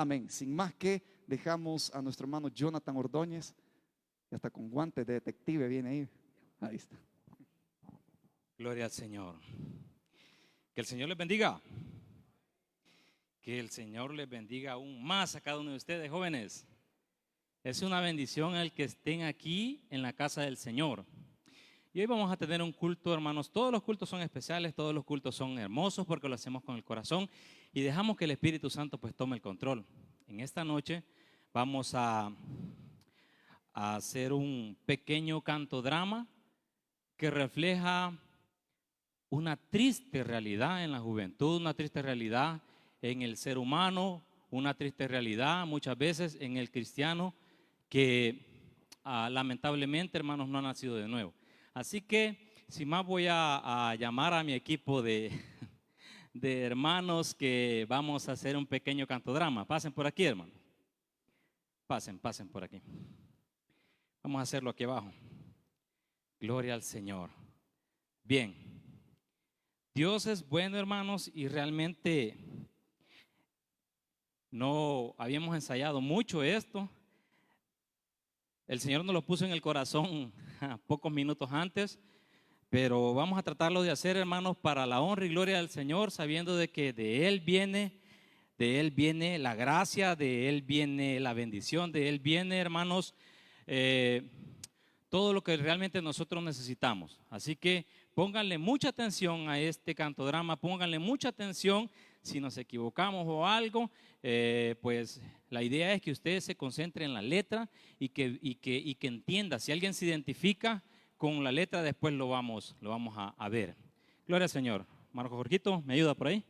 Amén. Sin más que, dejamos a nuestro hermano Jonathan Ordóñez, y hasta con guantes de detective viene ahí. Ahí está. Gloria al Señor. Que el Señor les bendiga. Que el Señor les bendiga aún más a cada uno de ustedes, jóvenes. Es una bendición el que estén aquí en la casa del Señor. Y hoy vamos a tener un culto, hermanos. Todos los cultos son especiales, todos los cultos son hermosos porque lo hacemos con el corazón y dejamos que el Espíritu Santo pues tome el control. En esta noche vamos a hacer un pequeño cantodrama que refleja una triste realidad en la juventud, una triste realidad en el ser humano, una triste realidad muchas veces en el cristiano que lamentablemente, hermanos, no ha nacido de nuevo. Así que, sin más, voy a llamar a mi equipo de hermanos que vamos a hacer un pequeño cantodrama. Pasen por aquí, hermano. Pasen por aquí. Vamos a hacerlo aquí abajo. Gloria al Señor. Bien. Dios es bueno, hermanos, y realmente no habíamos ensayado mucho esto. El Señor nos lo puso en el corazón pocos minutos antes, pero vamos a tratarlo de hacer, hermanos, para la honra y gloria del Señor, sabiendo de que de Él viene la gracia, de Él viene la bendición, de Él viene, hermanos, todo lo que realmente nosotros necesitamos. Así que pónganle mucha atención a este cantodrama, pónganle mucha atención. Si nos equivocamos o algo, pues la idea es que ustedes se concentren en la letra y que entienda. Si alguien se identifica con la letra, después lo vamos a ver. Gloria al Señor. Marco Jorgito, ¿me ayuda por ahí?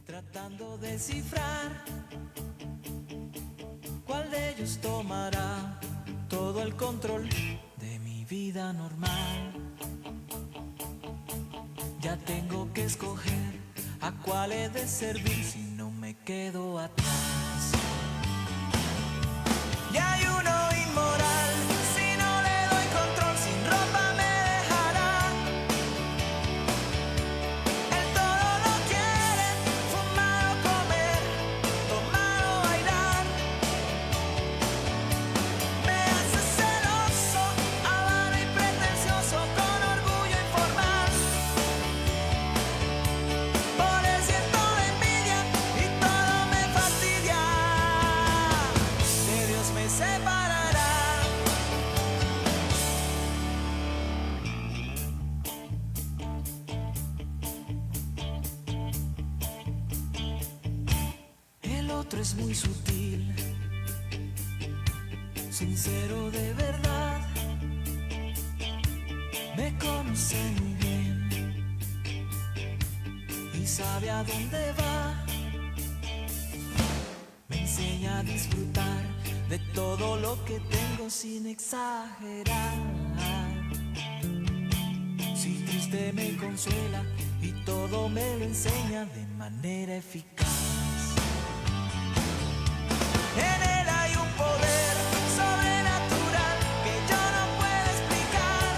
Tratando de descifrar cuál de ellos tomará todo el control de mi vida normal. Ya tengo que escoger a cuál he de servir si no me quedo atrás. Y hay uno inmoral, si no le doy control, sin ropa me dejará. Él todo lo quiere, fumar o comer, tomar o bailar. Me hace celoso, avaro y pretencioso, con orgullo informal. Por él siento envidia y todo me fastidia. De Dios me separará. El otro es muy sutil, sincero de verdad, me conoce muy bien y sabe a dónde va. Me enseña a disfrutar de todo lo que tengo sin exagerar. Si triste me consuela y todo me lo enseña de manera eficaz. En él hay un poder sobrenatural que yo no puedo explicar.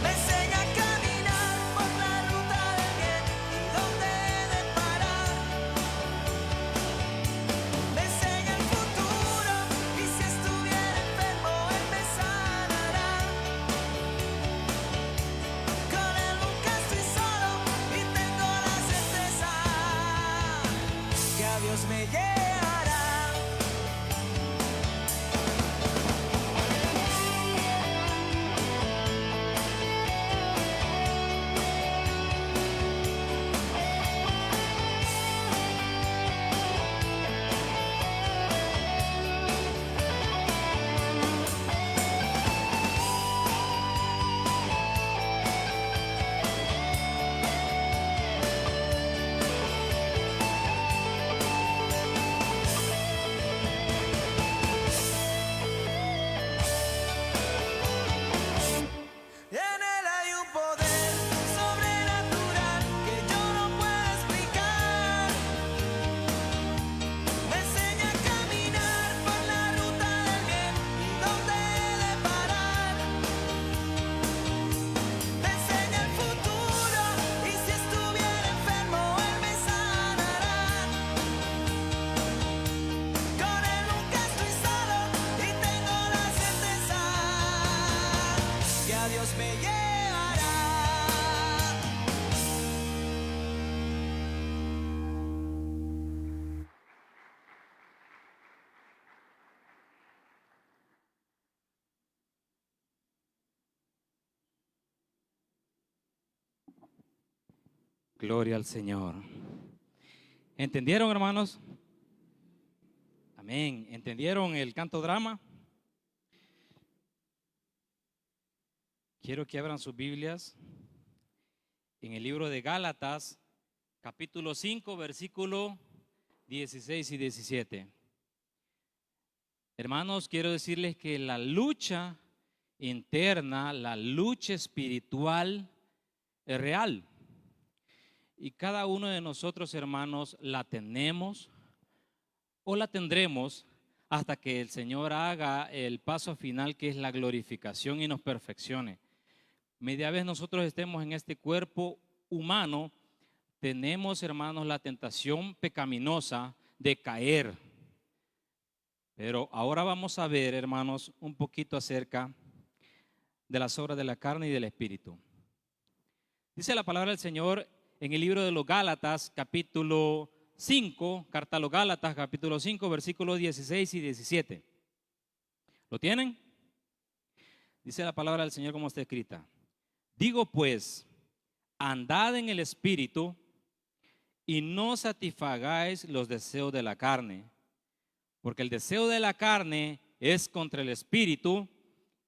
Me enseña a caminar por la ruta del bien y dónde he de parar. Me enseña el futuro y si estuviera enfermo él me sanará. Con él nunca estoy solo y tengo la certeza Gloria al Señor. ¿Entendieron, hermanos? Amén. ¿Entendieron el canto drama? Quiero que abran sus Biblias en el libro de Gálatas, capítulo 5, versículo 16 y 17. Hermanos, quiero decirles que la lucha interna, la lucha espiritual es real. Y cada uno de nosotros, hermanos, la tenemos o la tendremos hasta que el Señor haga el paso final, que es la glorificación, y nos perfeccione. Media vez nosotros estemos en este cuerpo humano, tenemos, hermanos, la tentación pecaminosa de caer. Pero ahora vamos a ver, hermanos, un poquito acerca de las obras de la carne y del espíritu. Dice la palabra del Señor en el libro de los Gálatas, capítulo 5, carta a los Gálatas, capítulo 5, versículos 16 y 17. ¿Lo tienen? Dice la palabra del Señor como está escrita. Digo pues, andad en el espíritu y no satisfagáis los deseos de la carne, porque el deseo de la carne es contra el espíritu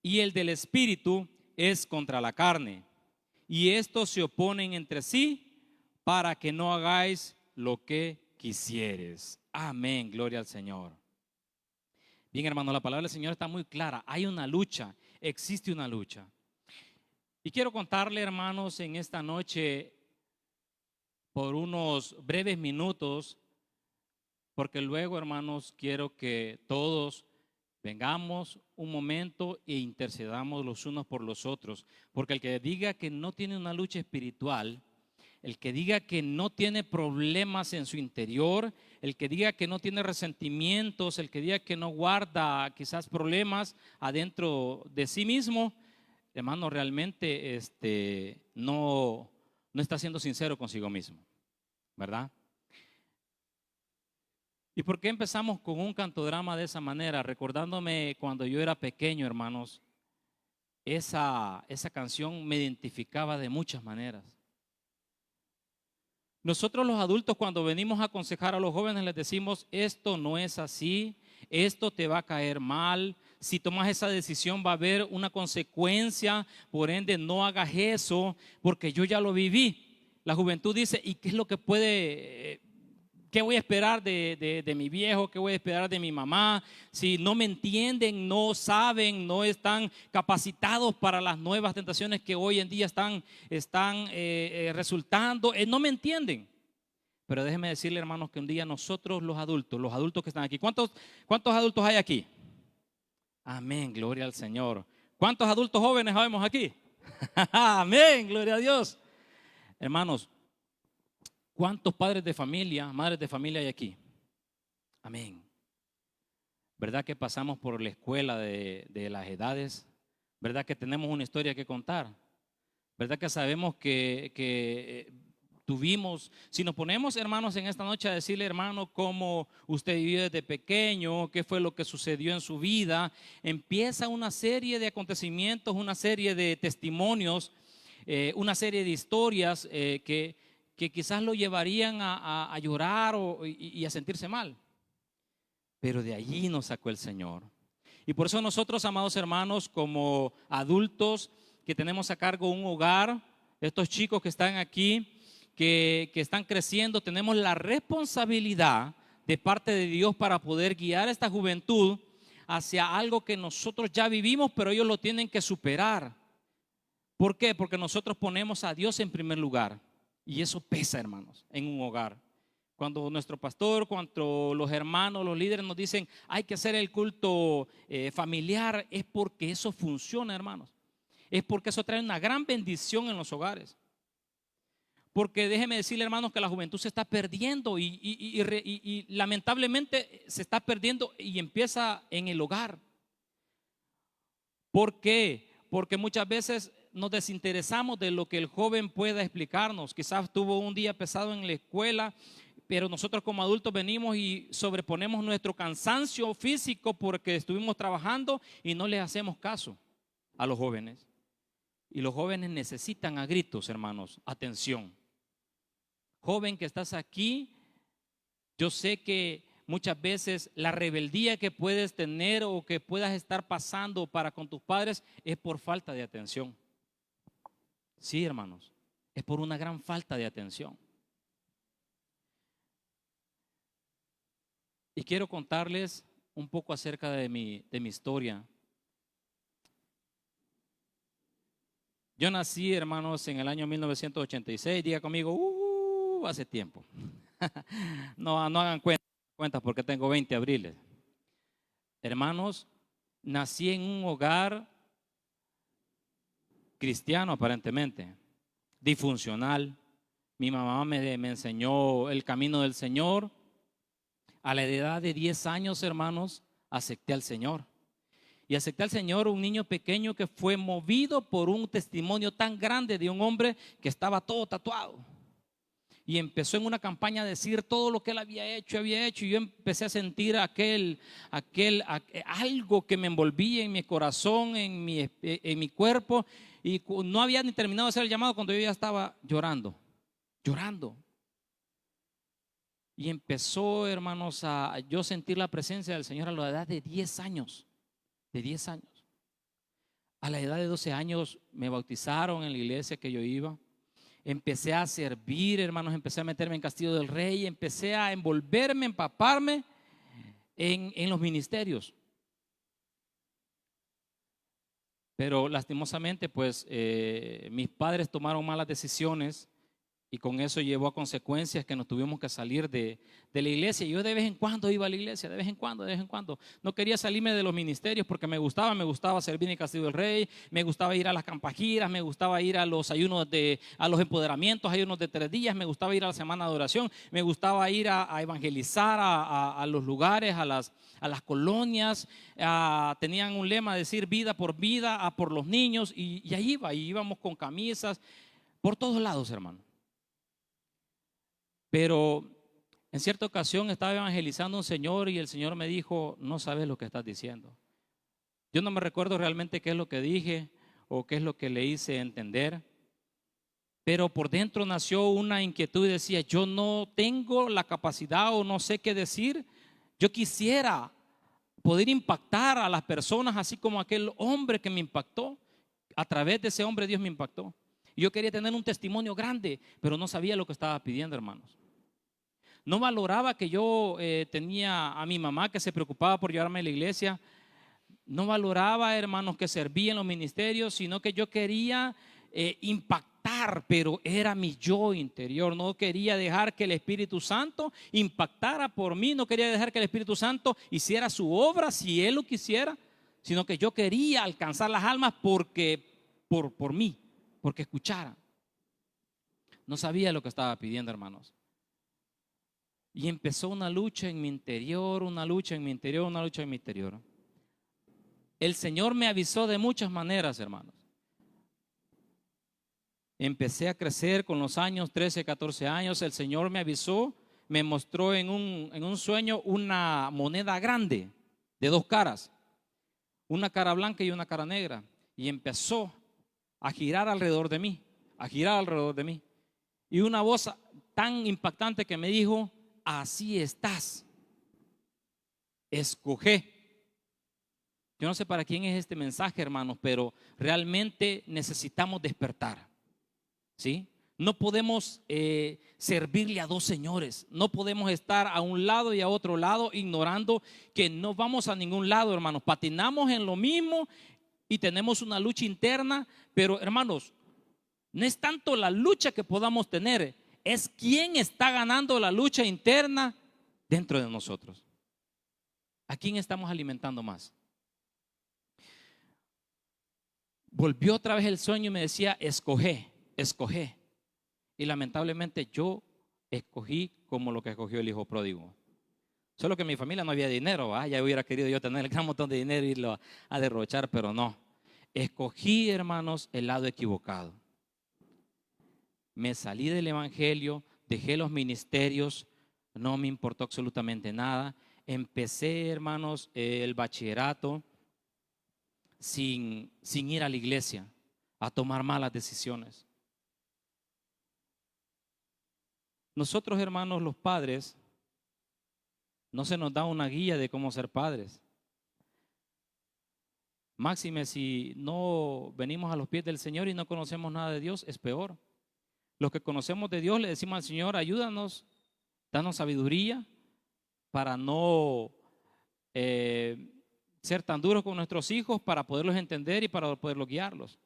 y el del espíritu es contra la carne. Y estos se oponen entre sí para que no hagáis lo que quisieres. Amén, gloria al Señor. Bien, hermanos, la palabra del Señor está muy clara. Hay una lucha, existe una lucha. Y quiero contarle, hermanos, en esta noche, por unos breves minutos, porque luego, hermanos, quiero que todos vengamos un momento e intercedamos los unos por los otros. Porque el que diga que no tiene una lucha espiritual, el que diga que no tiene problemas en su interior, el que diga que no tiene resentimientos, el que diga que no guarda quizás problemas adentro de sí mismo, hermano, realmente no está siendo sincero consigo mismo, ¿verdad? ¿Y por qué empezamos con un cantodrama de esa manera? Recordándome cuando yo era pequeño, hermanos, esa canción me identificaba de muchas maneras. Nosotros los adultos, cuando venimos a aconsejar a los jóvenes, les decimos, esto no es así, esto te va a caer mal, si tomas esa decisión va a haber una consecuencia, por ende no hagas eso, porque yo ya lo viví. La juventud dice, ¿y qué es lo que qué voy a esperar de mi viejo? ¿Qué voy a esperar de mi mamá? Si no me entienden, no saben, no están capacitados para las nuevas tentaciones que hoy en día están resultando, no me entienden. Pero déjenme decirle, hermanos, que un día nosotros los adultos que están aquí, ¿cuántos adultos hay aquí? Amén, gloria al Señor. ¿Cuántos adultos jóvenes habemos aquí? Amén, gloria a Dios. Hermanos, ¿cuántos padres de familia, madres de familia hay aquí? Amén. ¿Verdad que pasamos por la escuela de las edades? ¿Verdad que tenemos una historia que contar? ¿Verdad que sabemos que tuvimos? Si nos ponemos, hermanos, en esta noche a decirle, hermano, cómo usted vivió desde pequeño, qué fue lo que sucedió en su vida, empieza una serie de acontecimientos, una serie de testimonios, una serie de historias que quizás lo llevarían a llorar y a sentirse mal. Pero de allí nos sacó el Señor. Y por eso nosotros, amados hermanos, como adultos que tenemos a cargo un hogar, estos chicos que están aquí, que están creciendo, tenemos la responsabilidad de parte de Dios para poder guiar a esta juventud hacia algo que nosotros ya vivimos, pero ellos lo tienen que superar. ¿Por qué? Porque nosotros ponemos a Dios en primer lugar. Y eso pesa, hermanos, en un hogar. Cuando nuestro pastor, cuando los hermanos, los líderes nos dicen hay que hacer el culto familiar, es porque eso funciona, hermanos. Es porque eso trae una gran bendición en los hogares. Porque déjeme decirle, hermanos, que la juventud se está perdiendo y lamentablemente se está perdiendo y empieza en el hogar. ¿Por qué? Porque muchas veces nos desinteresamos de lo que el joven pueda explicarnos. Quizás tuvo un día pesado en la escuela, pero nosotros como adultos venimos y sobreponemos nuestro cansancio físico porque estuvimos trabajando y no les hacemos caso a los jóvenes. Y los jóvenes necesitan a gritos, hermanos, atención. Joven que estás aquí, yo sé que muchas veces la rebeldía que puedes tener o que puedas estar pasando para con tus padres es por falta de atención. Sí, hermanos, es por una gran falta de atención. Y quiero contarles un poco acerca de mi historia. Yo nací, hermanos, en el año 1986. Diga conmigo, hace tiempo. No hagan cuentas porque tengo 20 abriles. Hermanos, nací en un hogar cristiano aparentemente, disfuncional. Mi mamá me enseñó el camino del Señor. A la edad de 10 años, hermanos, acepté al Señor. Y acepté al Señor, un niño pequeño que fue movido por un testimonio tan grande de un hombre que estaba todo tatuado. Y empezó en una campaña a decir todo lo que él había hecho. Y yo empecé a sentir algo que me envolvía en mi corazón, en mi cuerpo. Y no había ni terminado de hacer el llamado cuando yo ya estaba llorando. Y empezó, hermanos, a yo sentir la presencia del Señor a la edad de 10 años. De 10 años. A la edad de 12 años me bautizaron en la iglesia que yo iba. Empecé a servir, hermanos, empecé a meterme en Castillo del Rey, empecé a envolverme, empaparme en los ministerios. Pero lastimosamente, pues, mis padres tomaron malas decisiones y con eso llevó a consecuencias que nos tuvimos que salir de la iglesia. Yo de vez en cuando iba a la iglesia, de vez en cuando. No quería salirme de los ministerios porque me gustaba servir en Castillo del Rey, me gustaba ir a las campagiras, me gustaba ir a los ayunos a los empoderamientos, ayunos de 3 días, me gustaba ir a la semana de oración, me gustaba ir a evangelizar a los lugares, a las colonias. Tenían un lema, decir vida, por los niños, y ahí íbamos con camisas por todos lados, hermano. Pero en cierta ocasión estaba evangelizando a un señor y el Señor me dijo: no sabes lo que estás diciendo. Yo no me recuerdo realmente qué es lo que dije o qué es lo que le hice entender, pero por dentro nació una inquietud y decía: yo no tengo la capacidad o no sé qué decir. Yo quisiera poder impactar a las personas así como aquel hombre que me impactó. A través de ese hombre Dios me impactó. Y yo quería tener un testimonio grande, pero no sabía lo que estaba pidiendo, hermanos. No valoraba que yo tenía a mi mamá que se preocupaba por llevarme a la iglesia. No valoraba, hermanos, que servía en los ministerios, sino que yo quería impactar, pero era mi yo interior. No quería dejar que el Espíritu Santo impactara por mí. No quería dejar que el Espíritu Santo hiciera su obra si Él lo quisiera, sino que yo quería alcanzar las almas por mí, porque escuchara. No sabía lo que estaba pidiendo, hermanos. Y empezó una lucha en mi interior, una lucha en mi interior. El Señor me avisó de muchas maneras, hermanos. Empecé a crecer con los años, 13, 14 años. El Señor me avisó, me mostró en un sueño una moneda grande de 2 caras, una cara blanca y una cara negra. Y empezó a girar alrededor de mí, Y una voz tan impactante que me dijo: así estás, escoge. Yo no sé para quién es este mensaje, hermanos, pero realmente necesitamos despertar, ¿sí? No podemos servirle a 2 señores. No podemos estar a un lado y a otro lado ignorando que no vamos a ningún lado, hermanos. Patinamos en lo mismo y tenemos una lucha interna, pero, hermanos, no es tanto la lucha que podamos tener, es quién está ganando la lucha interna dentro de nosotros. ¿A quién estamos alimentando más? Volvió otra vez el sueño y me decía: escoge. Y lamentablemente yo escogí como lo que escogió el hijo pródigo. Solo que en mi familia no había dinero, ya hubiera querido yo tener el gran montón de dinero e irlo a derrochar, pero no. Escogí, hermanos, el lado equivocado. Me salí del evangelio, dejé los ministerios, no me importó absolutamente nada. Empecé, hermanos, el bachillerato sin ir a la iglesia, a tomar malas decisiones. Nosotros, hermanos, los padres, no se nos da una guía de cómo ser padres. Máxime, si no venimos a los pies del Señor y no conocemos nada de Dios, es peor. Los que conocemos de Dios le decimos al Señor, ayúdanos, danos sabiduría para no ser tan duros con nuestros hijos, para poderlos entender y para poderlos guiarlos.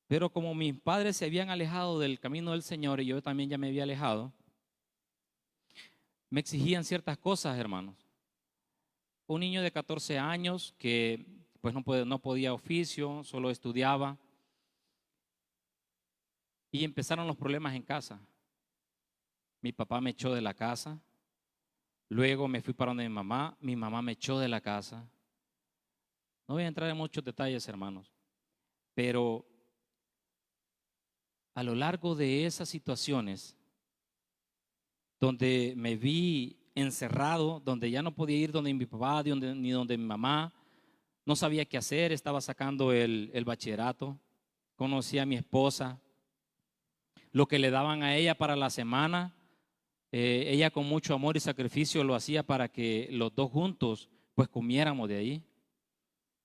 Pero como mis padres se habían alejado del camino del Señor y yo también ya me había alejado, me exigían ciertas cosas, hermanos. Un niño de 14 años que pues no podía oficio, solo estudiaba. Y empezaron los problemas en casa. Mi papá me echó de la casa. Luego me fui para donde mi mamá me echó de la casa. No voy a entrar en muchos detalles, hermanos, pero a lo largo de esas situaciones donde me vi encerrado, donde ya no podía ir donde mi papá ni donde mi mamá, no sabía qué hacer, estaba sacando el bachillerato, conocí a mi esposa, lo que le daban a ella para la semana, ella con mucho amor y sacrificio lo hacía para que los dos juntos pues comiéramos de ahí.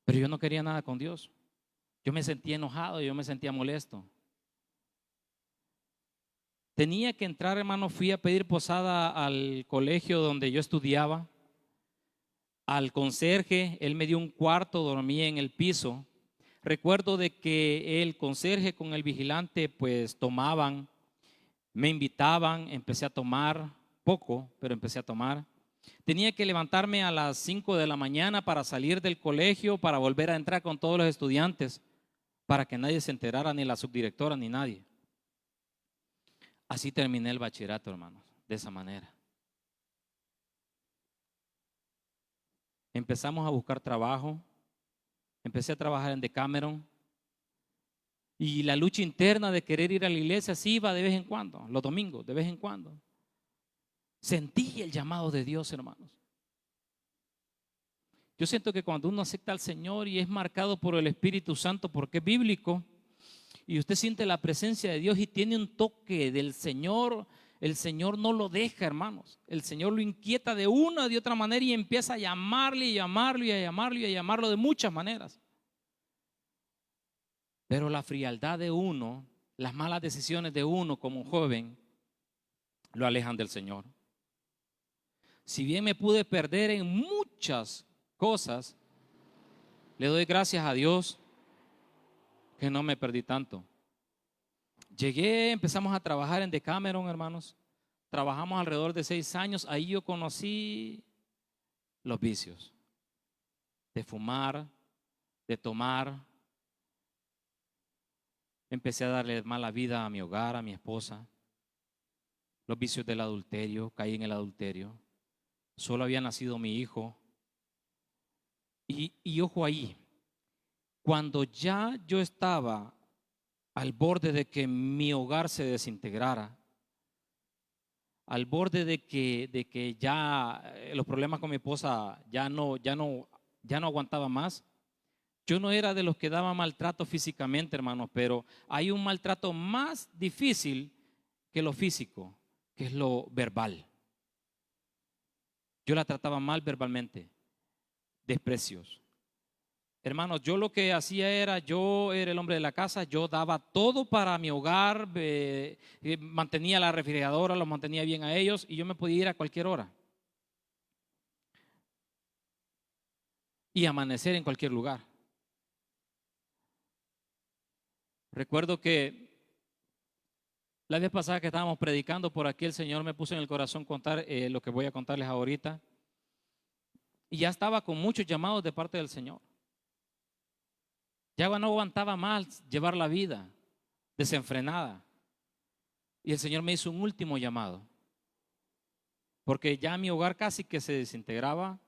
Pero yo no quería nada con Dios. Yo me sentía enojado, yo me sentía molesto. Tenía que entrar, hermano, fui a pedir posada al colegio donde yo estudiaba. Al conserje, él me dio un cuarto, dormía en el piso. Recuerdo de que el conserje con el vigilante pues tomaban, me invitaban, empecé a tomar, poco, pero empecé a tomar. Tenía que levantarme a las 5 de la mañana para salir del colegio, para volver a entrar con todos los estudiantes, para que nadie se enterara, ni la subdirectora, ni nadie. Así terminé el bachillerato, hermanos, de esa manera. Empezamos a buscar trabajo, empecé a trabajar en Decameron y la lucha interna de querer ir a la iglesia sí iba de vez en cuando, los domingos, de vez en cuando. Sentí el llamado de Dios, hermanos. Yo siento que cuando uno acepta al Señor y es marcado por el Espíritu Santo, porque es bíblico, y usted siente la presencia de Dios y tiene un toque del Señor, el Señor no lo deja, hermanos. El Señor lo inquieta de una o de otra manera y empieza a llamarle y llamarlo y a llamarlo y a llamarlo de muchas maneras. Pero la frialdad de uno, las malas decisiones de uno como un joven, lo alejan del Señor. Si bien me pude perder en muchas cosas, le doy gracias a Dios que no me perdí tanto. Llegué, empezamos a trabajar en Decameron, hermanos. Trabajamos alrededor de 6 años. Ahí yo conocí los vicios de fumar, de tomar. Empecé a darle mala vida a mi hogar, a mi esposa. Los vicios del adulterio, caí en el adulterio. Solo había nacido mi hijo. Y ojo ahí, cuando ya yo estaba al borde de que mi hogar se desintegrara, al borde de que ya los problemas con mi esposa ya no aguantaba más. Yo no era de los que daba maltrato físicamente, hermanos, pero hay un maltrato más difícil que lo físico, que es lo verbal. Yo la trataba mal verbalmente, desprecios. Hermanos, yo lo que hacía era, yo era el hombre de la casa, yo daba todo para mi hogar, mantenía la refrigeradora, los mantenía bien a ellos y yo me podía ir a cualquier hora. Y amanecer en cualquier lugar. Recuerdo que la vez pasada que estábamos predicando por aquí, el Señor me puso en el corazón contar lo que voy a contarles ahorita. Y ya estaba con muchos llamados de parte del Señor. Ya no aguantaba más llevar la vida desenfrenada. Y el Señor me hizo un último llamado. Porque ya mi hogar casi que se desintegraba.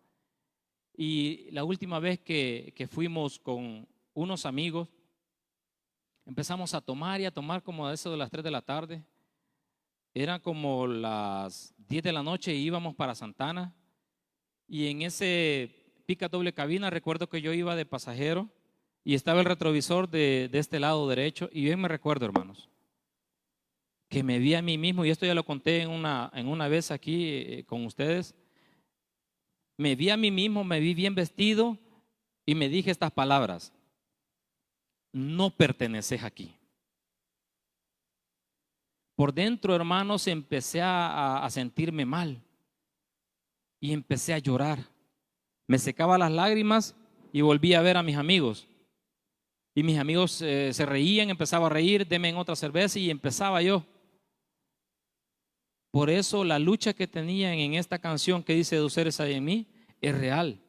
Y la última vez que fuimos con unos amigos, empezamos a tomar y a tomar como a eso de las 3 de la tarde. Eran como las 10 de la noche y íbamos para Santana. Y en ese pica doble cabina recuerdo que yo iba de pasajero. Y estaba el retrovisor de este lado derecho. Y bien me recuerdo, hermanos, que me vi a mí mismo, y esto ya lo conté en una vez aquí con ustedes. Me vi a mí mismo, me vi bien vestido y me dije estas palabras: no perteneces aquí. Por dentro, hermanos, empecé a sentirme mal y empecé a llorar. Me secaba las lágrimas y volví a ver a mis amigos. Y mis amigos se reían, empezaba a reír, deme en otra cerveza, y empezaba yo. Por eso la lucha que tenían en esta canción que dice "Dos seres hay en mí" es real.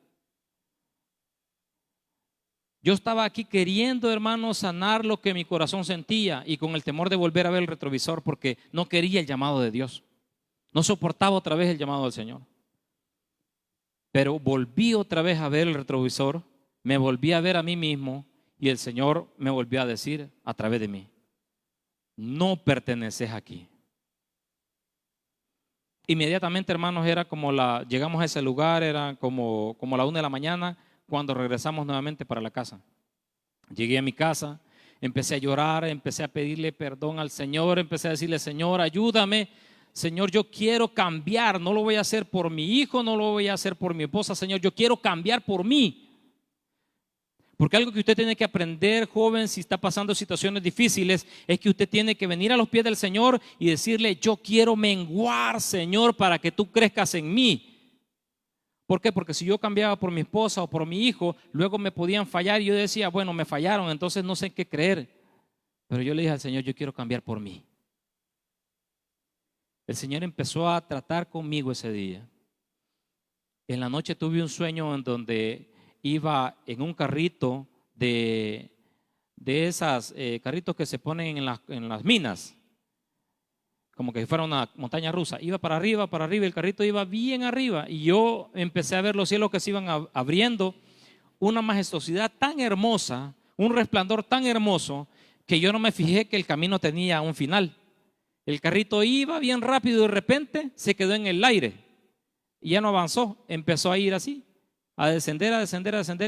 Yo estaba aquí queriendo, hermanos, sanar lo que mi corazón sentía, y con el temor de volver a ver el retrovisor, porque no quería el llamado de Dios. No soportaba otra vez el llamado del Señor. Pero volví otra vez a ver el retrovisor, me volví a ver a mí mismo, y el Señor me volvió a decir a través de mí: no perteneces aquí. Inmediatamente, hermanos, era como llegamos a ese lugar, era como la 1 de la mañana cuando regresamos nuevamente para la casa. Llegué a mi casa, empecé a llorar, empecé a pedirle perdón al Señor, empecé a decirle: Señor, ayúdame. Señor, yo quiero cambiar, no lo voy a hacer por mi hijo, no lo voy a hacer por mi esposa, Señor, yo quiero cambiar por mí. Porque algo que usted tiene que aprender, joven, si está pasando situaciones difíciles, es que usted tiene que venir a los pies del Señor y decirle: yo quiero menguar, Señor, para que tú crezcas en mí. ¿Por qué? Porque si yo cambiaba por mi esposa o por mi hijo, luego me podían fallar y yo decía: bueno, me fallaron, entonces no sé en qué creer. Pero yo le dije al Señor: yo quiero cambiar por mí. El Señor empezó a tratar conmigo ese día. En la noche tuve un sueño en donde iba en un carrito de esas carritos que se ponen en las minas, como que fuera una montaña rusa. Iba para arriba, el carrito iba bien arriba, y yo empecé a ver los cielos que se iban abriendo, una majestuosidad tan hermosa, un resplandor tan hermoso, que yo no me fijé que el camino tenía un final. El carrito iba bien rápido y de repente se quedó en el aire y ya no avanzó, empezó a ir así, a descender,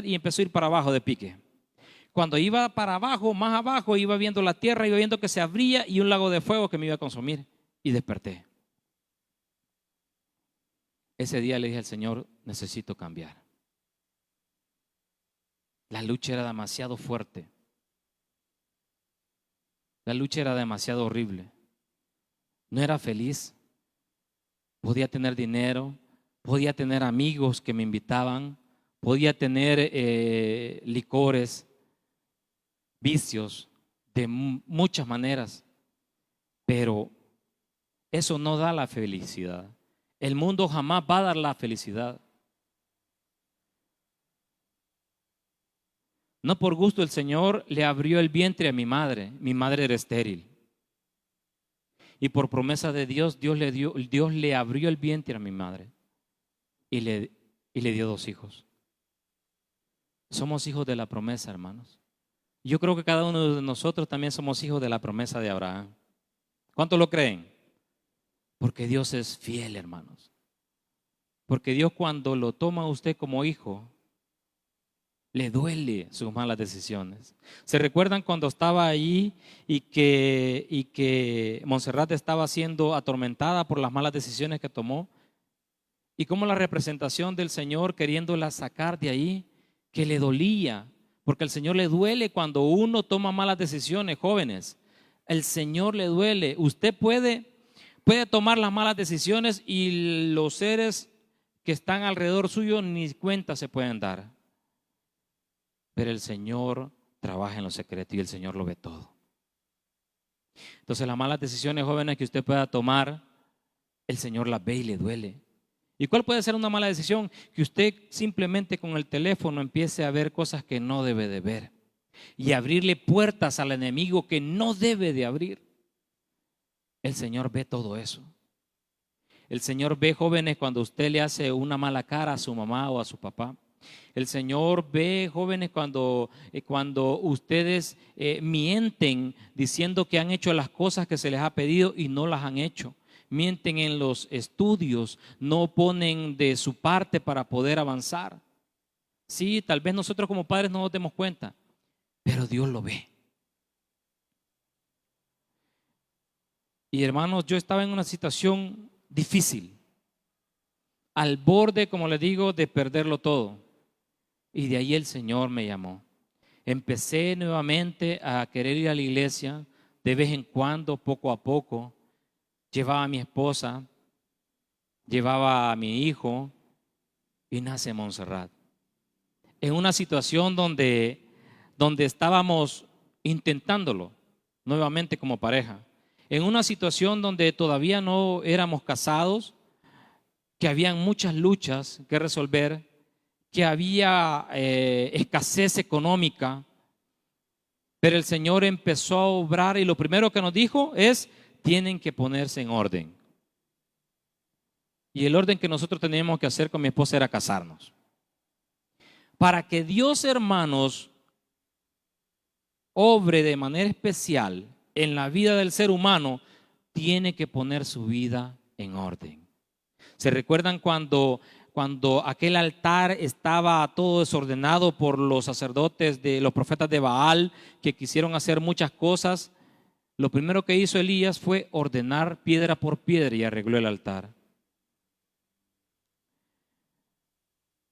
y empezó a ir para abajo de pique. Cuando iba para abajo, más abajo, iba viendo la tierra, iba viendo que se abría y un lago de fuego que me iba a consumir, y desperté. Ese día le dije al Señor: necesito cambiar. La lucha era demasiado fuerte. La lucha era demasiado horrible. No era feliz. Podía tener dinero, podía tener amigos que me invitaban, podía tener licores, vicios de muchas maneras, pero eso no da la felicidad. El mundo jamás va a dar la felicidad. No por gusto el Señor le abrió el vientre a mi madre era estéril. Y por promesa de Dios, Dios le abrió el vientre a mi madre y le dio 2 hijos. Somos hijos de la promesa, hermanos. Yo creo que cada uno de nosotros también somos hijos de la promesa de Abraham. ¿Cuántos lo creen? Porque Dios es fiel, hermanos. Porque Dios, cuando lo toma a usted como hijo, le duele sus malas decisiones. ¿Se recuerdan cuando estaba allí y que Montserrat estaba siendo atormentada por las malas decisiones que tomó? Y cómo la representación del Señor, queriéndola sacar de ahí, que le dolía, porque al Señor le duele cuando uno toma malas decisiones, jóvenes. El Señor le duele. Usted puede tomar las malas decisiones y los seres que están alrededor suyo ni cuenta se pueden dar. Pero el Señor trabaja en lo secreto y el Señor lo ve todo. Entonces, las malas decisiones, jóvenes, que usted pueda tomar, el Señor las ve y le duele. ¿Y cuál puede ser una mala decisión? Que usted simplemente con el teléfono empiece a ver cosas que no debe de ver y abrirle puertas al enemigo que no debe de abrir. El Señor ve todo eso. El Señor ve, jóvenes, cuando usted le hace una mala cara a su mamá o a su papá. El Señor ve, jóvenes, cuando ustedes mienten diciendo que han hecho las cosas que se les ha pedido y no las han hecho. Mienten en los estudios, no ponen de su parte para poder avanzar. Sí, tal vez nosotros como padres no nos demos cuenta, pero Dios lo ve. Y Y hermanos, yo estaba en una situación difícil, al borde, como les digo, de perderlo todo. Y de ahí el Señor me llamó. Empecé nuevamente a querer ir a la iglesia de vez en cuando, poco a poco. Llevaba a mi esposa, llevaba a mi hijo y nace Montserrat. En una situación donde estábamos intentándolo nuevamente como pareja. En una situación donde todavía no éramos casados, que habían muchas luchas que resolver, que había escasez económica, pero el Señor empezó a obrar y lo primero que nos dijo es: tienen que ponerse en orden. Y el orden que nosotros teníamos que hacer con mi esposa era casarnos. Para que Dios, hermanos, obre de manera especial en la vida del ser humano, tiene que poner su vida en orden. ¿Se recuerdan cuando aquel altar estaba todo desordenado por los sacerdotes de los profetas de Baal, que quisieron hacer muchas cosas? Lo primero que hizo Elías fue ordenar piedra por piedra y arregló el altar.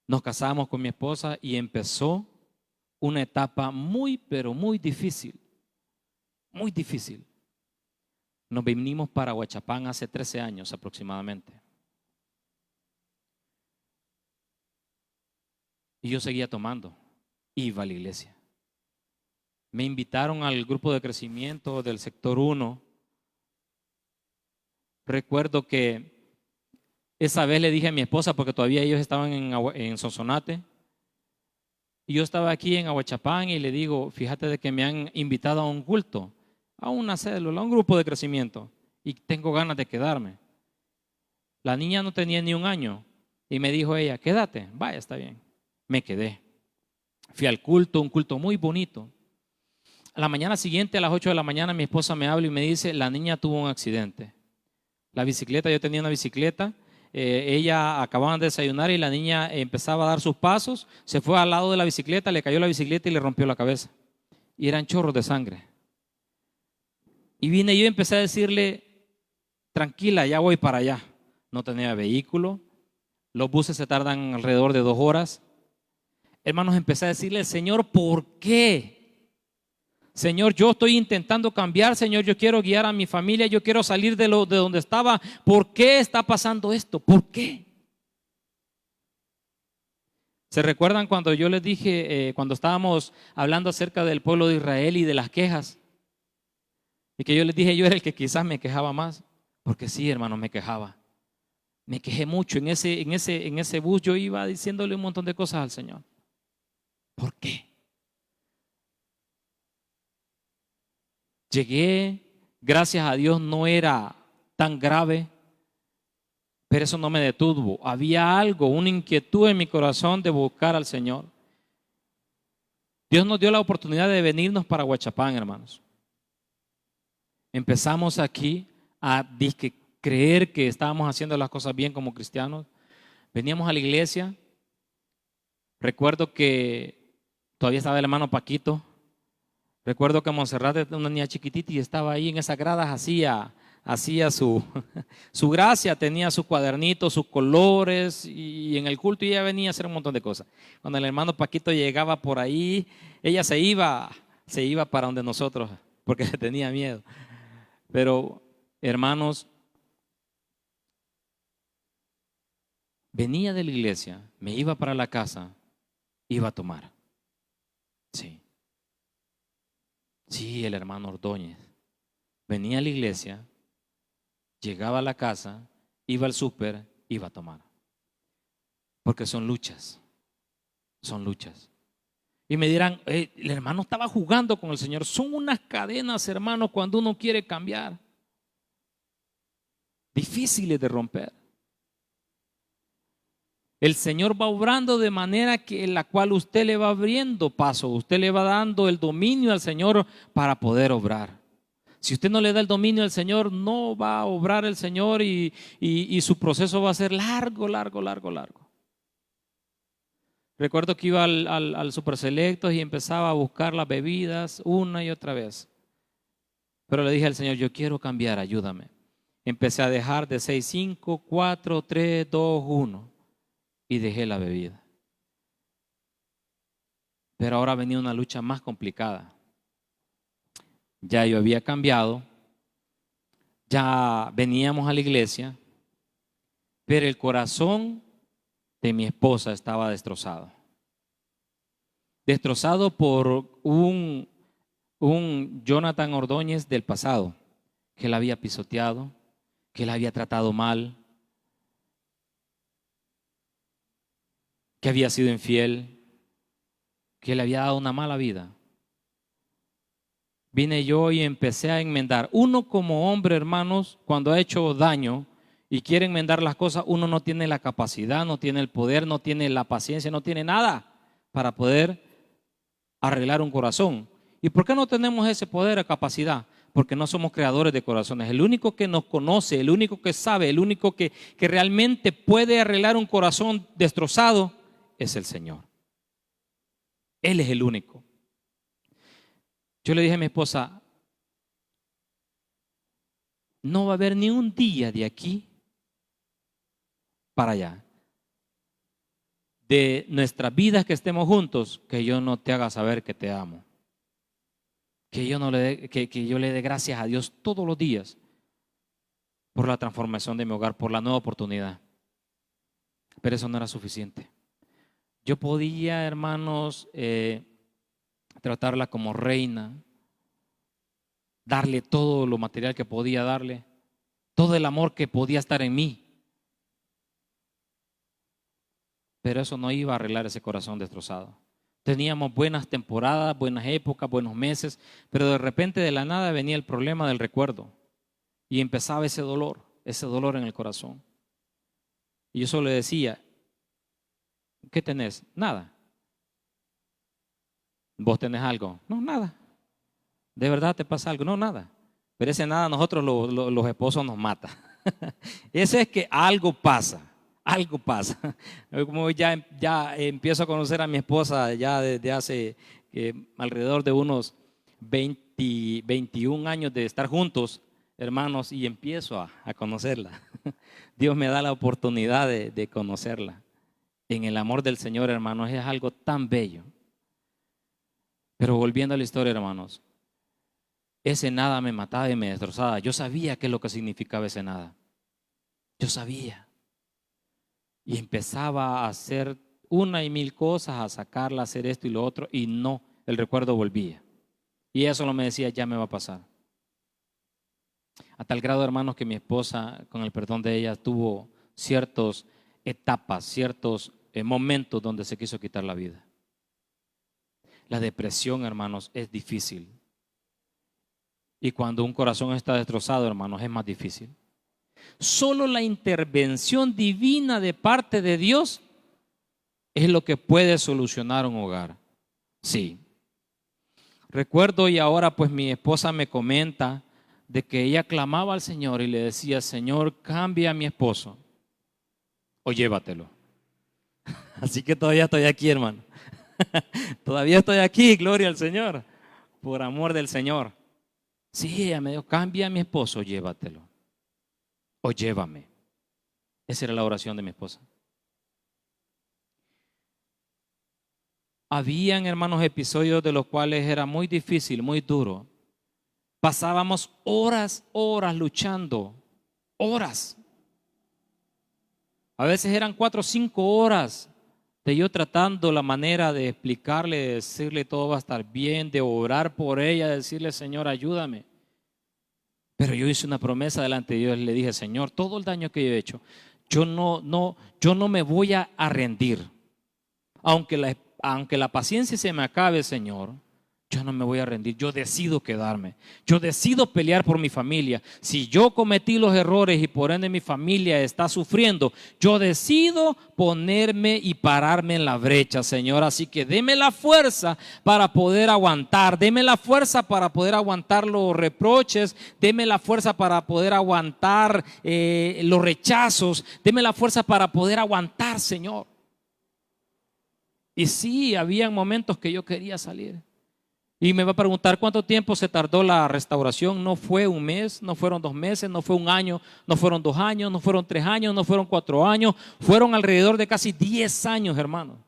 Nos casamos con mi esposa y empezó una etapa muy, pero muy difícil. Muy difícil. Nos vinimos para Huachapán hace 13 años aproximadamente. Y yo seguía tomando. Iba a la iglesia. Me invitaron al grupo de crecimiento del sector 1. Recuerdo que esa vez le dije a mi esposa, porque todavía ellos estaban en Sonsonate, y yo estaba aquí en Ahuachapán y le digo: fíjate de que me han invitado a un culto, a una célula, a un grupo de crecimiento, y tengo ganas de quedarme. La niña no tenía ni un año y me dijo ella: quédate. Vaya, está bien. Me quedé. Fui al culto, un culto muy bonito. A la mañana siguiente, a las 8 de la mañana, mi esposa me habla y me dice: la niña tuvo un accidente. La bicicleta, yo tenía una bicicleta, ella acababan de desayunar y la niña empezaba a dar sus pasos, se fue al lado de la bicicleta, le cayó la bicicleta y le rompió la cabeza. Y eran chorros de sangre. Y vine yo y empecé a decirle: tranquila, ya voy para allá. No tenía vehículo, los buses se tardan alrededor de 2 horas. Hermanos, empecé a decirle: Señor, ¿por qué? Señor, yo estoy intentando cambiar. Señor, yo quiero guiar a mi familia, yo quiero salir de donde estaba. ¿Por qué está pasando esto? ¿Por qué? ¿Se recuerdan cuando yo les dije, cuando estábamos hablando acerca del pueblo de Israel y de las quejas? Y que yo les dije, yo era el que quizás me quejaba más. Porque sí, hermano, me quejaba. Me quejé mucho. En ese bus yo iba diciéndole un montón de cosas al Señor. ¿Por qué? Llegué, gracias a Dios no era tan grave, pero eso no me detuvo. Había algo, una inquietud en mi corazón de buscar al Señor. Dios nos dio la oportunidad de venirnos para Huachapán, hermanos. Empezamos aquí a creer que estábamos haciendo las cosas bien como cristianos. Veníamos a la iglesia. Recuerdo que todavía estaba el hermano Paquito. Recuerdo que Montserrat era una niña chiquitita y estaba ahí en esas gradas, hacía su gracia, tenía sus cuadernitos, sus colores, y en el culto ella venía a hacer un montón de cosas. Cuando el hermano Paquito llegaba por ahí, ella se iba para donde nosotros, porque tenía miedo. Pero, hermanos, venía de la iglesia, me iba para la casa, iba a tomar. Sí, el hermano Ordóñez venía a la iglesia, llegaba a la casa, iba al súper, iba a tomar. Porque son luchas. Y me dirán: el hermano estaba jugando con el Señor. Son unas cadenas, hermano, cuando uno quiere cambiar. Difíciles de romper. El Señor va obrando de manera que en la cual usted le va abriendo paso, usted le va dando el dominio al Señor para poder obrar. Si usted no le da el dominio al Señor, no va a obrar el Señor y su proceso va a ser largo. Recuerdo que iba al Super Selectos y empezaba a buscar las bebidas una y otra vez. Pero le dije al Señor: yo quiero cambiar, ayúdame. empecé a dejar de 6, 5, 4, 3, 2, 1 y dejé la bebida. Pero ahora venía una lucha más complicada. Ya yo había cambiado, ya veníamos a la iglesia, pero el corazón de mi esposa estaba destrozado. Destrozado por un Jonathan Ordóñez del pasado, que la había pisoteado, que la había tratado mal, que había sido infiel, que le había dado una mala vida. Vine yo y empecé a enmendar. Uno como hombre, hermanos, cuando ha hecho daño y quiere enmendar las cosas, uno no tiene la capacidad, no tiene el poder, no tiene la paciencia, no tiene nada para poder arreglar un corazón. ¿Y por qué no tenemos ese poder o capacidad? Porque no somos creadores de corazones. El único que nos conoce, el único que sabe, el único que realmente puede arreglar un corazón destrozado es el Señor. Él es el único. Yo le dije a mi esposa, no va a haber ni un día de aquí para allá, de nuestras vidas que estemos juntos, que yo no te haga saber que te amo. Que yo le dé gracias a Dios todos los días por la transformación de mi hogar, por la nueva oportunidad. Pero eso no era suficiente. Yo podía, hermanos, tratarla como reina, darle todo lo material que podía darle, todo el amor que podía estar en mí. Pero eso no iba a arreglar ese corazón destrozado. Teníamos buenas temporadas, buenas épocas, buenos meses, pero de repente de la nada venía el problema del recuerdo y empezaba ese dolor en el corazón. Y yo solo le decía, ¿qué tenés? Nada. ¿Vos tenés algo? No, nada. ¿De verdad te pasa algo? No, nada. Pero ese nada a nosotros los esposos nos mata. Ese es que algo pasa. Algo pasa. Como ya empiezo a conocer a mi esposa ya desde hace alrededor de unos 21 años de estar juntos, hermanos, y empiezo a conocerla. Dios me da la oportunidad de conocerla. En el amor del Señor, hermanos, es algo tan bello. Pero volviendo a la historia, hermanos, ese nada me mataba y me destrozaba. Yo sabía qué es lo que significaba ese nada. Yo sabía. Y empezaba a hacer una y mil cosas, a sacarla, a hacer esto y lo otro, y no, el recuerdo volvía. Y ella solo me decía, ya me va a pasar. A tal grado, hermanos, que mi esposa, con el perdón de ella, tuvo ciertas etapas, ciertos momentos donde se quiso quitar la vida. La depresión, hermanos, es difícil. Y cuando un corazón está destrozado, hermanos, es más difícil. Solo la intervención divina de parte de Dios es lo que puede solucionar un hogar. Sí. Recuerdo y ahora pues mi esposa me comenta de que ella clamaba al Señor y le decía, Señor, cambia a mi esposo o llévatelo. Así que todavía estoy aquí, hermano. Todavía estoy aquí, gloria al Señor, por amor del Señor. Sí, ella me dijo, cambia a mi esposo, llévatelo. O llévame. Esa era la oración de mi esposa. Habían, hermanos, episodios de los cuales era muy difícil, muy duro. Pasábamos horas luchando, horas. A veces eran 4 o 5 horas de yo tratando la manera de explicarle, de decirle todo va a estar bien, de orar por ella, de decirle, Señor, ayúdame. Pero yo hice una promesa delante de Dios y le dije, Señor, todo el daño que yo he hecho, yo no me voy a rendir. Aunque la paciencia se me acabe, Señor, yo no me voy a rendir. Yo decido quedarme. Yo decido pelear por mi familia. Si yo cometí los errores y por ende mi familia está sufriendo, yo decido ponerme y pararme en la brecha, Señor. Así que deme la fuerza para poder aguantar. Deme la fuerza para poder aguantar los reproches. Deme la fuerza para poder aguantar los rechazos. Deme la fuerza para poder aguantar, Señor. Y sí, había momentos que yo quería salir. Y me va a preguntar cuánto tiempo se tardó la restauración. No fue un mes, no fueron 2 meses, no fue un año, no fueron 2 años, no fueron 3 años, no fueron 4 años. Fueron alrededor de casi 10 años, hermano.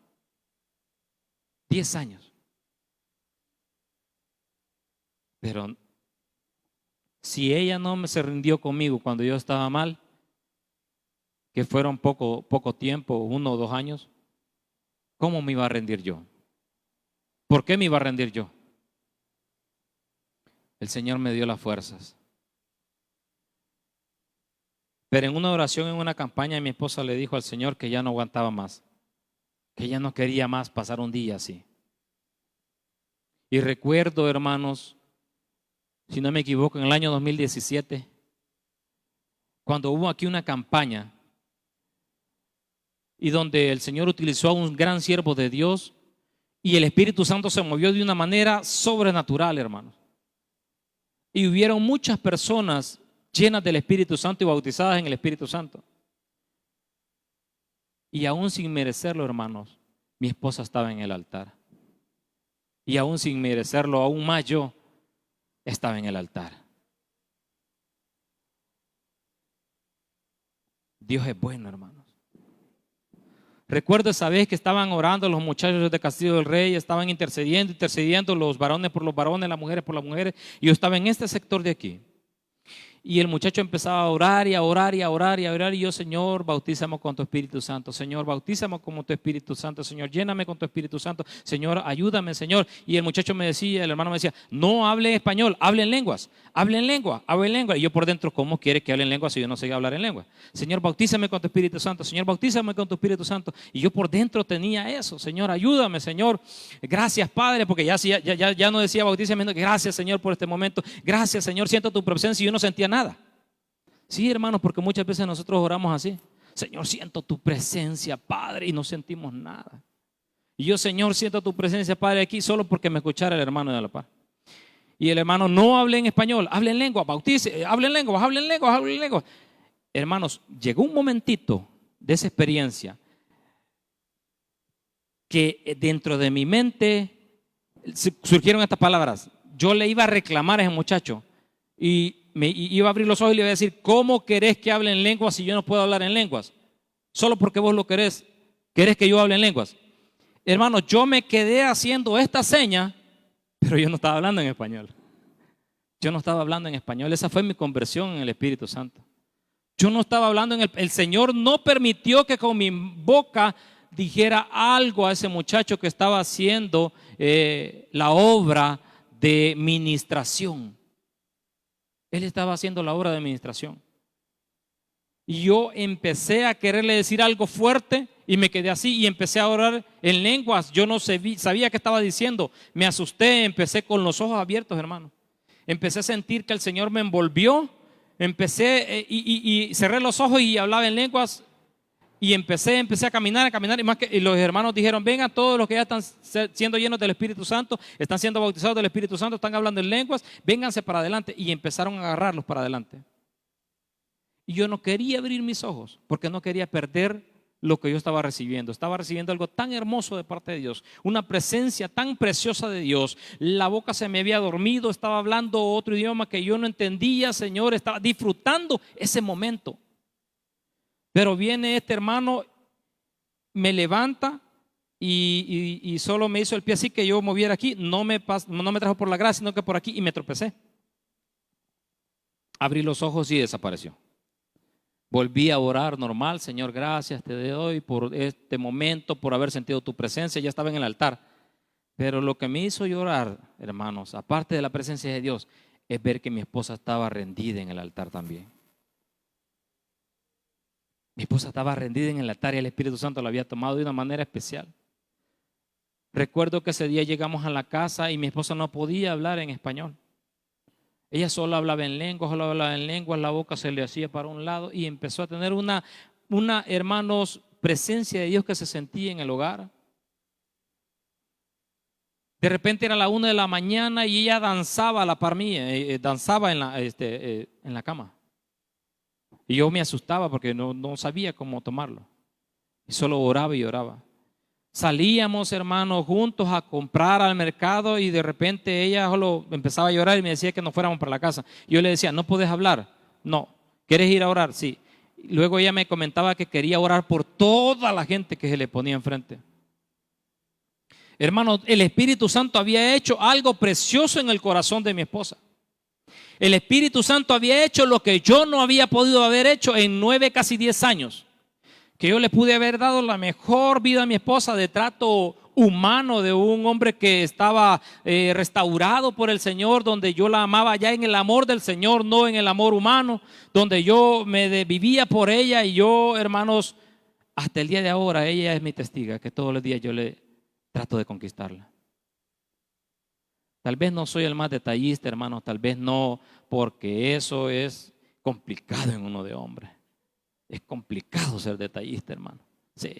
10 años. Pero si ella no se rindió conmigo cuando yo estaba mal, que fueron poco tiempo, 1 o 2 años, ¿cómo me iba a rendir yo? ¿Por qué me iba a rendir yo? El Señor me dio las fuerzas. Pero en una oración, en una campaña, mi esposa le dijo al Señor que ya no aguantaba más, que ya no quería más pasar un día así. Y recuerdo, hermanos, si no me equivoco, en el año 2017, cuando hubo aquí una campaña y donde el Señor utilizó a un gran siervo de Dios y el Espíritu Santo se movió de una manera sobrenatural, hermanos. Y hubieron muchas personas llenas del Espíritu Santo y bautizadas en el Espíritu Santo. Y aún sin merecerlo, hermanos, mi esposa estaba en el altar. Y aún sin merecerlo, aún más yo estaba en el altar. Dios es bueno, hermanos. Recuerdo esa vez que estaban orando los muchachos de Castillo del Rey, estaban intercediendo los varones por los varones, las mujeres por las mujeres. Y yo estaba en este sector de aquí. Y el muchacho empezaba a orar y a orar y a orar y a orar. Y yo, Señor, bautízame con tu Espíritu Santo. Señor, bautízame con tu Espíritu Santo. Señor, lléname con tu Espíritu Santo. Señor, ayúdame, Señor. Y el muchacho me decía, el hermano me decía, no hable español, hable en lenguas. Hable en lengua, hable en lengua. Y yo por dentro, ¿cómo quiere que hable en lengua si yo no sé hablar en lengua? Señor, bautízame con tu Espíritu Santo. Señor, bautízame con tu Espíritu Santo. Y yo por dentro tenía eso. Señor, ayúdame, Señor. Gracias, Padre, porque ya no decía bautízame. Gracias, Señor, por este momento. Gracias, Señor, siento tu presencia. Y yo no sentía nada. Sí, hermanos, porque muchas veces nosotros oramos así. Señor, siento tu presencia, Padre, y no sentimos nada. Y yo, Señor, siento tu presencia, Padre, aquí solo porque me escuchara el hermano de la paz. Y el hermano no hable en español, hable en lengua, bautice, hable en lengua, hable en lengua, hable en lengua. Hermanos, llegó un momentito de esa experiencia que dentro de mi mente surgieron estas palabras. Yo le iba a reclamar a ese muchacho y me iba a abrir los ojos y le iba a decir, ¿cómo querés que hable en lenguas si yo no puedo hablar en lenguas? Solo porque vos lo querés que yo hable en lenguas. Hermanos, yo me quedé haciendo esta seña, pero yo no estaba hablando en español. Yo no estaba hablando en español. Esa fue mi conversión en el Espíritu Santo. Yo no estaba hablando en el Señor no permitió que con mi boca dijera algo a ese muchacho que estaba haciendo la obra de ministración. Él estaba haciendo la obra de administración. Y yo empecé a quererle decir algo fuerte y me quedé así y empecé a orar en lenguas. Yo no sabía qué estaba diciendo. Me asusté, empecé con los ojos abiertos, hermano. Empecé a sentir que el Señor me envolvió. Empecé y cerré los ojos y hablaba en lenguas. Y empecé a caminar. Y los hermanos dijeron, vengan todos los que ya están siendo llenos del Espíritu Santo, están siendo bautizados del Espíritu Santo, están hablando en lenguas, vénganse para adelante. Y empezaron a agarrarlos para adelante. Y yo no quería abrir mis ojos, porque no quería perder lo que yo estaba recibiendo. Estaba recibiendo algo tan hermoso de parte de Dios, una presencia tan preciosa de Dios. La boca se me había dormido, estaba hablando otro idioma que yo no entendía, Señor, estaba disfrutando ese momento. Pero viene este hermano, me levanta y solo me hizo el pie así que yo moviera aquí. No me trajo por la gracia, sino que por aquí y me tropecé. Abrí los ojos y desapareció. Volví a orar normal. Señor, gracias te doy por este momento, por haber sentido tu presencia. Ya estaba en el altar. Pero lo que me hizo llorar, hermanos, aparte de la presencia de Dios, es ver que mi esposa estaba rendida en el altar también. Mi esposa estaba rendida en el altar y el Espíritu Santo la había tomado de una manera especial. Recuerdo que ese día llegamos a la casa y mi esposa no podía hablar en español. Ella solo hablaba en lenguas, la boca se le hacía para un lado y empezó a tener una hermanos, presencia de Dios que se sentía en el hogar. De repente era la 1 de la mañana y ella danzaba a la par mía, danzaba en la cama. Y yo me asustaba porque no sabía cómo tomarlo. Y solo oraba y oraba. Salíamos, hermanos, juntos a comprar al mercado y de repente ella solo empezaba a llorar y me decía que nos fuéramos para la casa. Yo le decía, ¿no puedes hablar? No. ¿Quieres ir a orar? Sí. Luego ella me comentaba que quería orar por toda la gente que se le ponía enfrente. Hermanos, el Espíritu Santo había hecho algo precioso en el corazón de mi esposa. El Espíritu Santo había hecho lo que yo no había podido haber hecho en 9, casi 10 años. Que yo le pude haber dado la mejor vida a mi esposa de trato humano, de un hombre que estaba restaurado por el Señor, donde yo la amaba ya en el amor del Señor, no en el amor humano, donde yo vivía por ella. Y yo, hermanos, hasta el día de ahora, ella es mi testiga, que todos los días yo le trato de conquistarla. Tal vez no soy el más detallista, hermanos, tal vez no, porque eso es complicado en uno de hombre. Es complicado ser detallista, hermano. Sí.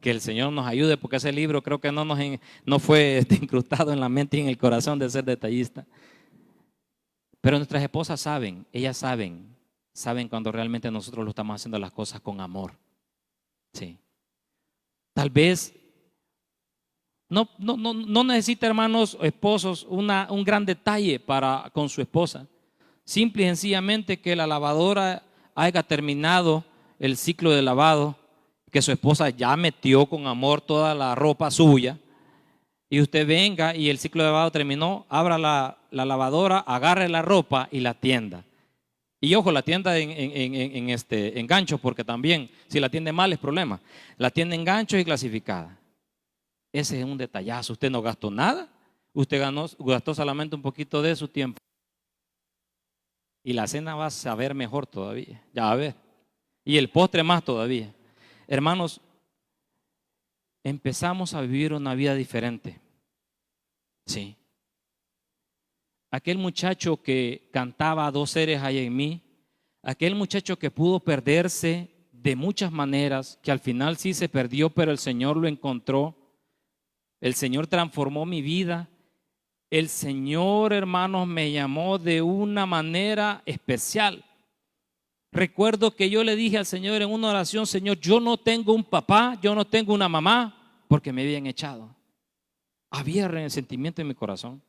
Que el Señor nos ayude, porque ese libro creo que no fue incrustado en la mente y en el corazón de ser detallista. Pero nuestras esposas saben, ellas saben cuando realmente nosotros lo estamos haciendo las cosas con amor. Sí. Tal vez no necesita, hermanos, esposos, un gran detalle con su esposa. Simple y sencillamente que la lavadora haya terminado el ciclo de lavado, que su esposa ya metió con amor toda la ropa suya, y usted venga y el ciclo de lavado terminó, abra la lavadora, agarre la ropa y la tienda. Y ojo, la tienda en ganchos, porque también si la tiende mal es problema. La tienda en ganchos y clasificada. Ese es un detallazo. Usted no gastó nada, usted gastó solamente un poquito de su tiempo. Y la cena va a saber mejor todavía, ya va a ver. Y el postre más todavía. Hermanos, empezamos a vivir una vida diferente. Sí. Aquel muchacho que cantaba Dos seres hay en mí, aquel muchacho que pudo perderse de muchas maneras, que al final sí se perdió, pero el Señor lo encontró. El Señor transformó mi vida. El Señor, hermanos, me llamó de una manera especial. Recuerdo que yo le dije al Señor en una oración: Señor, yo no tengo un papá, yo no tengo una mamá, porque me habían echado. Había resentimiento en mi corazón.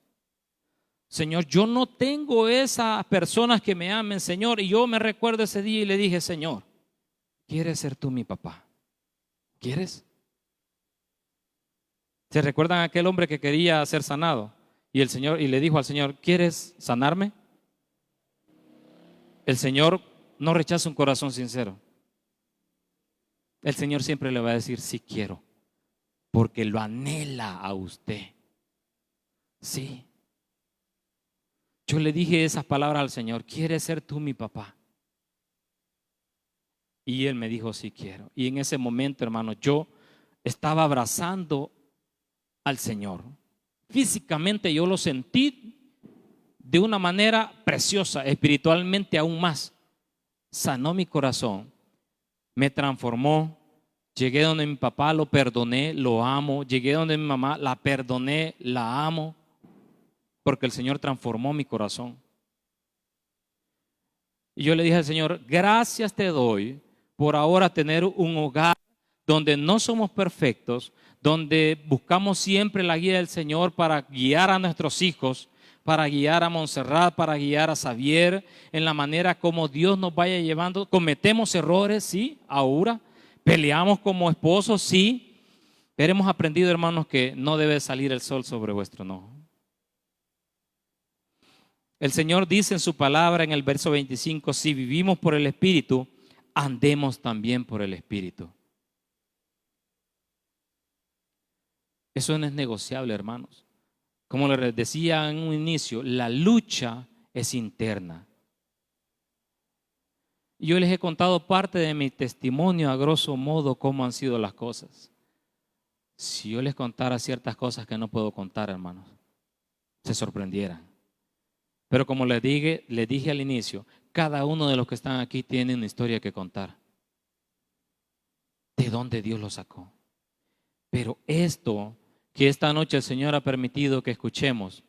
Señor, yo no tengo esas personas que me amen, Señor. Y yo me recuerdo ese día y le dije: Señor, ¿quieres ser tú mi papá? ¿Quieres? ¿Se recuerdan aquel hombre que quería ser sanado? Y el Señor, y le dijo al Señor: ¿quieres sanarme? El Señor no rechaza un corazón sincero. El Señor siempre le va a decir: sí quiero, porque lo anhela a usted. Sí. Yo le dije esas palabras al Señor: ¿quieres ser tú mi papá? Y Él me dijo: sí quiero. Y en ese momento, hermano, yo estaba abrazando al Señor. Físicamente yo lo sentí de una manera preciosa, espiritualmente aún más. Sanó mi corazón, me transformó. Llegué donde mi papá, lo perdoné, lo amo. Llegué donde mi mamá, la perdoné, la amo, porque el Señor transformó mi corazón. Y yo le dije al Señor: gracias te doy por ahora tener un hogar donde no somos perfectos, donde buscamos siempre la guía del Señor para guiar a nuestros hijos, para guiar a Montserrat, para guiar a Xavier, en la manera como Dios nos vaya llevando. Cometemos errores, sí, ahora. Peleamos como esposos, sí. Pero hemos aprendido, hermanos, que no debe salir el sol sobre vuestro enojo. El Señor dice en su palabra en el verso 25: si vivimos por el Espíritu, andemos también por el Espíritu. Eso no es negociable, hermanos. Como les decía en un inicio, la lucha es interna. Yo les he contado parte de mi testimonio, a grosso modo, cómo han sido las cosas. Si yo les contara ciertas cosas que no puedo contar, hermanos, se sorprendieran. Pero como les dije al inicio, cada uno de los que están aquí tiene una historia que contar. ¿De dónde Dios lo sacó? Pero esto que esta noche el Señor ha permitido que escuchemos,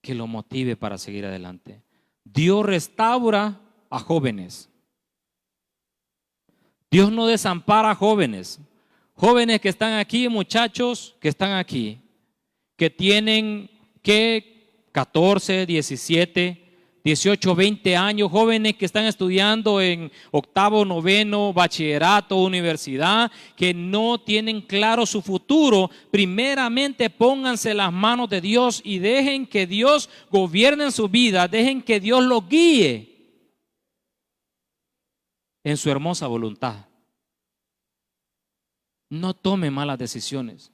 que lo motive para seguir adelante. Dios restaura a jóvenes. Dios no desampara a jóvenes. Jóvenes que están aquí, muchachos que están aquí, que tienen que 14, 17, 18, 20 años, jóvenes que están estudiando en octavo, noveno, bachillerato, universidad, que no tienen claro su futuro. Primeramente pónganse las manos de Dios y dejen que Dios gobierne en su vida, dejen que Dios los guíe en su hermosa voluntad. No tome malas decisiones,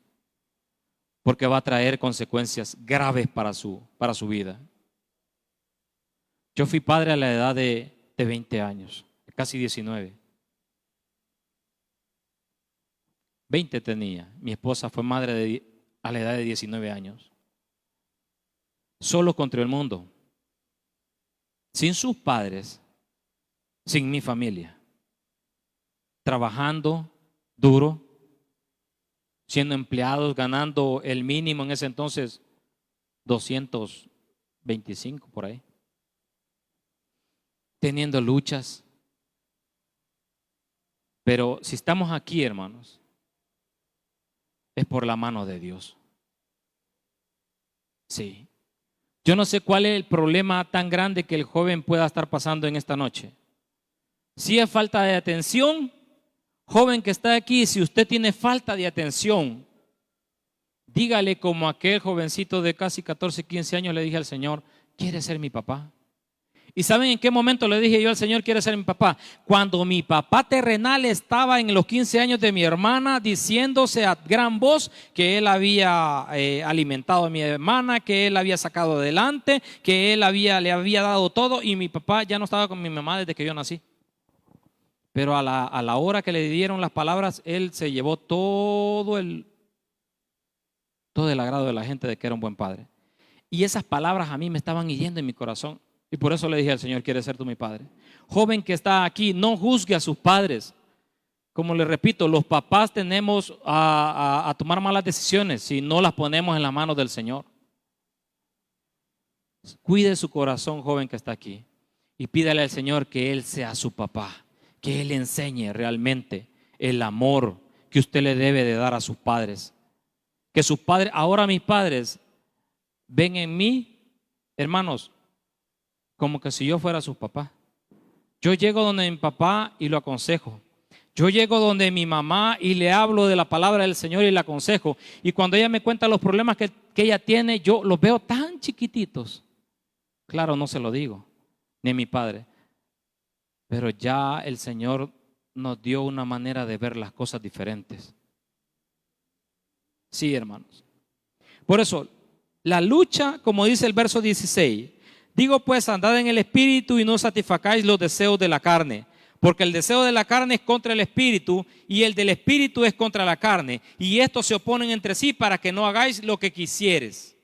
porque va a traer consecuencias graves para su vida. Yo fui padre a la edad de 20 años, casi 19. 20 tenía. Mi esposa fue madre a la edad de 19 años. Solo contra el mundo, sin sus padres, sin mi familia, trabajando duro, siendo empleados, ganando el mínimo en ese entonces, 225 por ahí. Teniendo luchas. Pero si estamos aquí, hermanos, es por la mano de Dios. Sí. Yo no sé cuál es el problema tan grande que el joven pueda estar pasando en esta noche. Si es falta de atención, joven que está aquí, si usted tiene falta de atención, dígale como aquel jovencito de casi 14, 15 años le dije al Señor, ¿quiere ser mi papá? ¿Y saben en qué momento le dije yo al Señor, quiere ser mi papá? Cuando mi papá terrenal estaba en los 15 años de mi hermana diciéndose a gran voz que él había alimentado a mi hermana, que él había sacado adelante, que él le había dado todo, y mi papá ya no estaba con mi mamá desde que yo nací. Pero a la hora que le dieron las palabras, él se llevó todo el agrado de la gente de que era un buen padre. Y esas palabras a mí me estaban hiriendo en mi corazón. Y por eso le dije al Señor, ¿quieres ser tú mi padre? Joven que está aquí, no juzgue a sus padres. Como le repito, los papás tenemos a tomar malas decisiones si no las ponemos en las manos del Señor. Cuide su corazón, joven que está aquí, y pídale al Señor que Él sea su papá, que Él enseñe realmente el amor que usted le debe de dar a sus padres. Que sus padres, ahora mis padres, ven en mí, hermanos, como que si yo fuera su papá. Yo llego donde mi papá y lo aconsejo. Yo llego donde mi mamá y le hablo de la palabra del Señor y le aconsejo. Y cuando ella me cuenta los problemas que ella tiene, yo los veo tan chiquititos. Claro, no se lo digo, ni a mi padre. Pero ya el Señor nos dio una manera de ver las cosas diferentes. Sí, hermanos. Por eso, la lucha, como dice el verso 16, digo pues, andad en el Espíritu y no satisfacáis los deseos de la carne, porque el deseo de la carne es contra el Espíritu y el del Espíritu es contra la carne, y estos se oponen entre sí para que no hagáis lo que quisieres.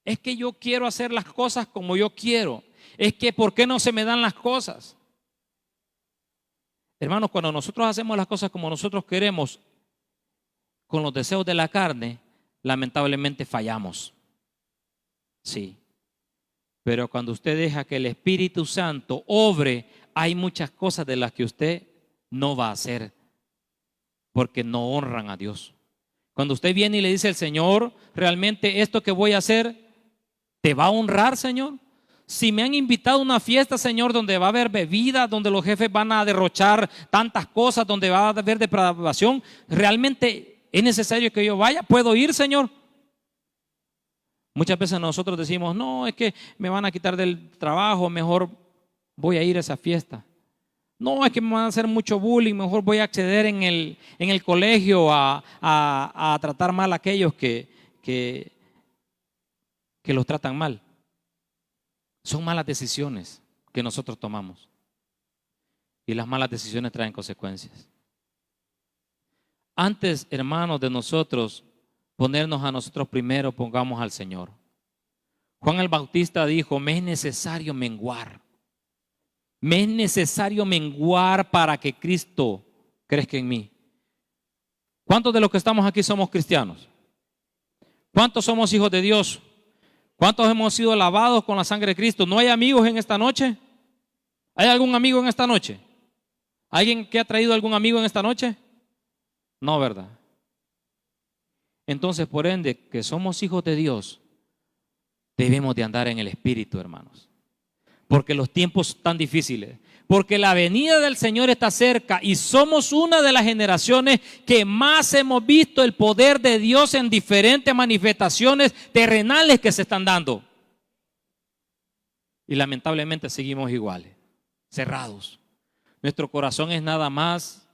Es que yo quiero hacer las cosas como yo quiero. Es que ¿por qué no se me dan las cosas? Hermanos, cuando nosotros hacemos las cosas como nosotros queremos, con los deseos de la carne, lamentablemente fallamos. Sí. Pero cuando usted deja que el Espíritu Santo obre, hay muchas cosas de las que usted no va a hacer porque no honran a Dios. Cuando usted viene y le dice al Señor, realmente esto que voy a hacer, ¿te va a honrar, Señor? Si me han invitado a una fiesta, Señor, donde va a haber bebida, donde los jefes van a derrochar tantas cosas, donde va a haber depravación, ¿realmente es necesario que yo vaya? ¿Puedo ir, Señor? Muchas veces nosotros decimos, no, es que me van a quitar del trabajo, mejor voy a ir a esa fiesta. No, es que me van a hacer mucho bullying, mejor voy a acceder en el colegio a tratar mal a aquellos que los tratan mal. Son malas decisiones que nosotros tomamos. Y las malas decisiones traen consecuencias. Antes, hermanos, de nosotros ponernos a nosotros primero, pongamos al Señor. Juan el Bautista dijo, me es necesario menguar. Me es necesario menguar para que Cristo crezca en mí. ¿Cuántos de los que estamos aquí somos cristianos? ¿Cuántos somos hijos de Dios? ¿Cuántos hemos sido lavados con la sangre de Cristo? ¿No hay amigos en esta noche? ¿Hay algún amigo en esta noche? ¿Alguien que ha traído algún amigo en esta noche? No, ¿verdad? Entonces, por ende, que somos hijos de Dios, debemos de andar en el Espíritu, hermanos. Porque los tiempos están difíciles. Porque la venida del Señor está cerca y somos una de las generaciones que más hemos visto el poder de Dios en diferentes manifestaciones terrenales que se están dando. Y lamentablemente seguimos iguales, cerrados. Nuestro corazón es nada más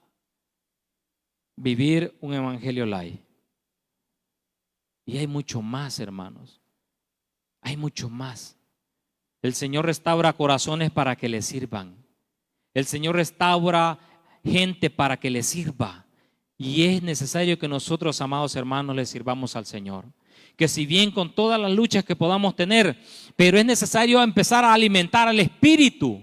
vivir un evangelio light. Y hay mucho más, hermanos. Hay mucho más. El Señor restaura corazones para que le sirvan. El Señor restaura gente para que le sirva. Y es necesario que nosotros, amados hermanos, le sirvamos al Señor. Que si bien con todas las luchas que podamos tener, pero es necesario empezar a alimentar al espíritu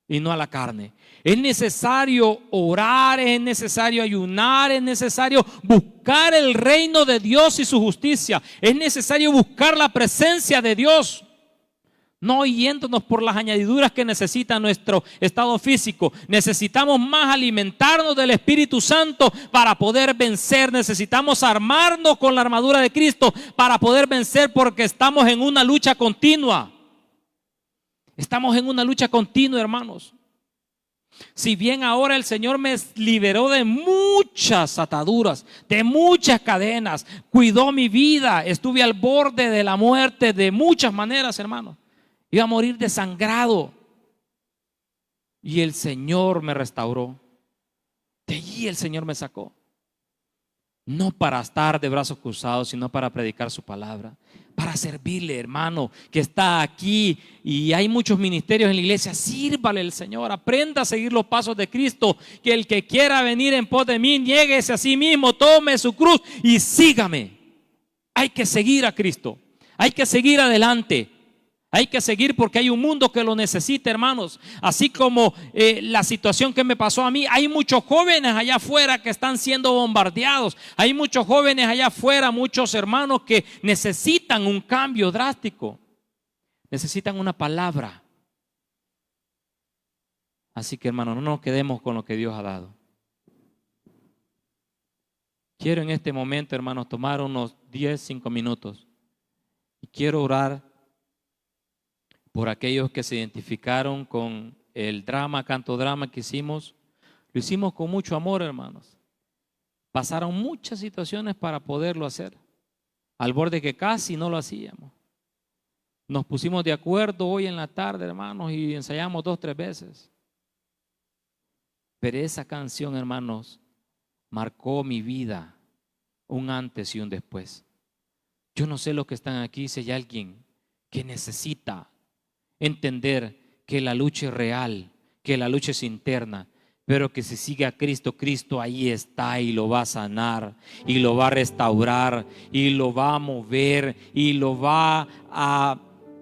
y no a la carne. Es necesario orar, es necesario ayunar, es necesario buscar el reino de Dios y su justicia. Es necesario buscar la presencia de Dios. No yéndonos por las añadiduras que necesita nuestro estado físico. Necesitamos más alimentarnos del Espíritu Santo para poder vencer. Necesitamos armarnos con la armadura de Cristo para poder vencer, porque estamos en una lucha continua. Estamos en una lucha continua, hermanos. Si bien ahora el Señor me liberó de muchas ataduras, de muchas cadenas, cuidó mi vida, estuve al borde de la muerte de muchas maneras, hermanos. Iba a morir desangrado. Y el Señor me restauró. De allí el Señor me sacó. No para estar de brazos cruzados, sino para predicar su palabra. Para servirle, hermano, que está aquí. Y hay muchos ministerios en la iglesia. Sírvale al Señor. Aprenda a seguir los pasos de Cristo. Que el que quiera venir en pos de mí, niéguese a sí mismo, tome su cruz y sígame. Hay que seguir a Cristo. Hay que seguir adelante. Hay que seguir porque hay un mundo que lo necesita, hermanos. Así como la situación que me pasó a mí, hay muchos jóvenes allá afuera que están siendo bombardeados. Hay muchos jóvenes allá afuera, muchos hermanos que necesitan un cambio drástico. Necesitan una palabra. Así que, hermanos, no nos quedemos con lo que Dios ha dado. Quiero en este momento, hermanos, tomar unos 5 minutos. Y quiero orar por aquellos que se identificaron con el canto drama que hicimos. Lo hicimos con mucho amor, hermanos. Pasaron muchas situaciones para poderlo hacer, al borde que casi no lo hacíamos. Nos pusimos de acuerdo hoy en la tarde, hermanos, y ensayamos 2 o 3 veces. Pero esa canción, hermanos, marcó mi vida, un antes y un después. Yo no sé los que están aquí, si hay alguien que necesita entender que la lucha es real, que la lucha es interna, pero que si sigue a Cristo, Cristo ahí está y lo va a sanar y lo va a restaurar y lo va a mover y lo va a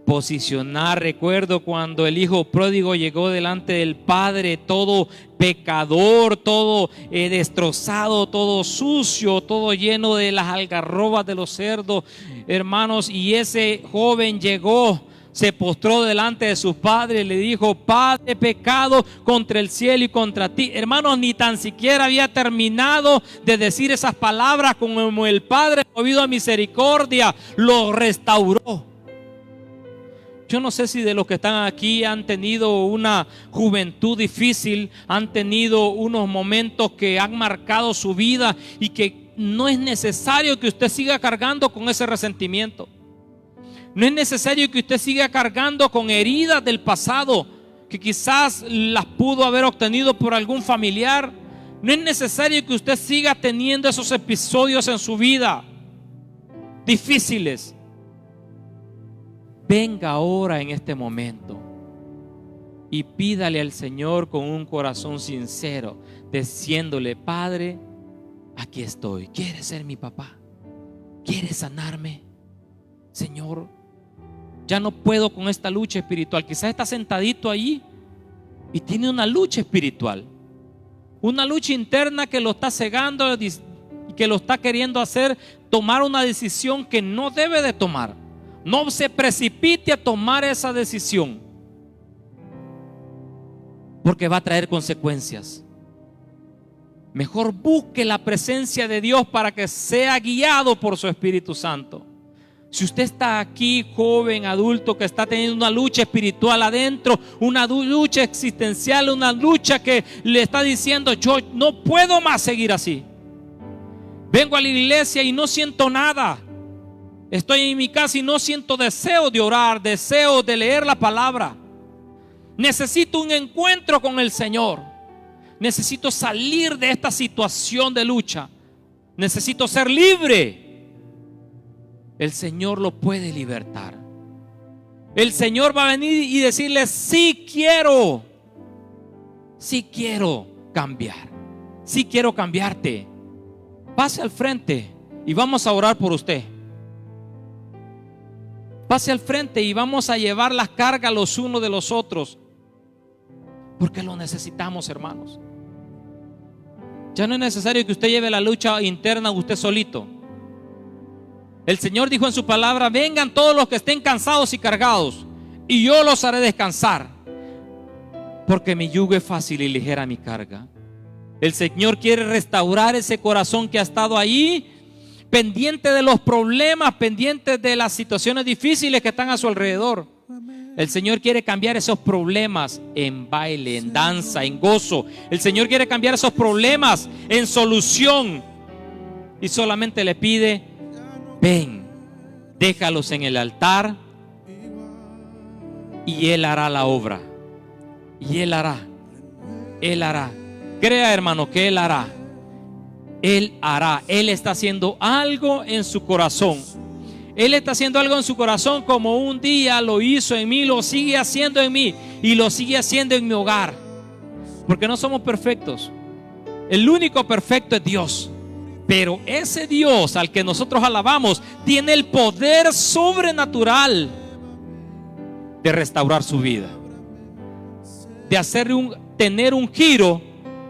posicionar. Recuerdo cuando el hijo pródigo llegó delante del padre, todo pecador, todo destrozado, todo sucio, todo lleno de las algarrobas de los cerdos, hermanos, y ese joven llegó, se postró delante de su padre y le dijo: Padre, he pecado contra el cielo y contra ti. Hermanos, ni tan siquiera había terminado de decir esas palabras, como el Padre, movido a misericordia, lo restauró. Yo no sé si de los que están aquí han tenido una juventud difícil, han tenido unos momentos que han marcado su vida y que no es necesario que usted siga cargando con ese resentimiento. No es necesario que usted siga cargando con heridas del pasado que quizás las pudo haber obtenido por algún familiar. No es necesario que usted siga teniendo esos episodios en su vida difíciles. Venga ahora en este momento y pídale al Señor con un corazón sincero, diciéndole: Padre, aquí estoy. ¿Quieres ser mi papá? ¿Quieres sanarme? Señor, ya no puedo con esta lucha espiritual. Quizás está sentadito ahí y tiene una lucha espiritual, una lucha interna que lo está cegando y que lo está queriendo hacer tomar una decisión que no debe de tomar. No se precipite a tomar esa decisión, porque va a traer consecuencias. Mejor busque la presencia de Dios para que sea guiado por su Espíritu Santo. Si usted está aquí, joven, adulto, que está teniendo una lucha espiritual adentro, una lucha existencial, una lucha que le está diciendo: yo no puedo más seguir así. Vengo a la iglesia y no siento nada. Estoy en mi casa y no siento deseo de orar, deseo de leer la palabra. Necesito un encuentro con el Señor. Necesito salir de esta situación de lucha. Necesito ser libre. El Señor lo puede libertar. El Señor va a venir y decirle: sí quiero cambiar, sí quiero cambiarte. Pase al frente y vamos a orar por usted. Pase al frente y vamos a llevar las cargas los unos de los otros, porque lo necesitamos, hermanos. Ya no es necesario que usted lleve la lucha interna usted solito. El Señor dijo en su palabra: vengan todos los que estén cansados y cargados, y yo los haré descansar, porque mi yugo es fácil y ligera mi carga. El Señor quiere restaurar ese corazón que ha estado ahí, pendiente de los problemas, pendiente de las situaciones difíciles que están a su alrededor. El Señor quiere cambiar esos problemas en baile, en danza, en gozo. El Señor quiere cambiar esos problemas en solución, y solamente le pide: ven, déjalos en el altar, y Él hará la obra. Y Él hará. Crea, hermano, que Él hará. Él hará. Él está haciendo algo en su corazón. Él está haciendo algo en su corazón, como un día lo hizo en mí, lo sigue haciendo en mí y lo sigue haciendo en mi hogar. Porque no somos perfectos. El único perfecto es Dios. Pero ese Dios al que nosotros alabamos tiene el poder sobrenatural de restaurar su vida, de tener un giro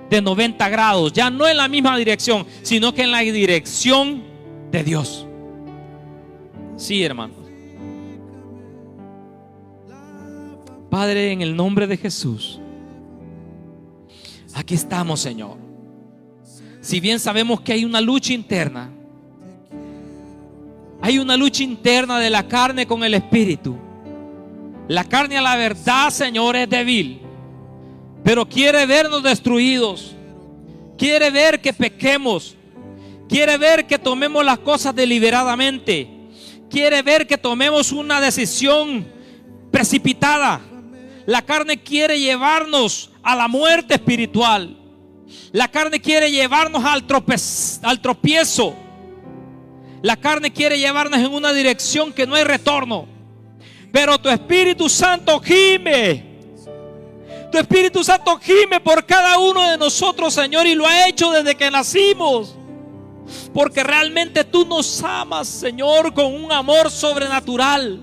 de 90 grados, ya no en la misma dirección, sino que en la dirección de Dios. Sí, hermanos. Padre, en el nombre de Jesús, aquí estamos, Señor. Si bien sabemos que hay una lucha interna, hay una lucha interna de la carne con el espíritu. La carne, a la verdad, Señor, es débil, pero quiere vernos destruidos. Quiere ver que pequemos. Quiere ver que tomemos las cosas deliberadamente. Quiere ver que tomemos una decisión precipitada. La carne quiere llevarnos a la muerte espiritual. La carne quiere llevarnos al tropiezo. La carne quiere llevarnos en una dirección que no hay retorno. Pero tu Espíritu Santo gime. Tu Espíritu Santo gime por cada uno de nosotros, Señor, y lo ha hecho desde que nacimos. Porque realmente tú nos amas, Señor, con un amor sobrenatural.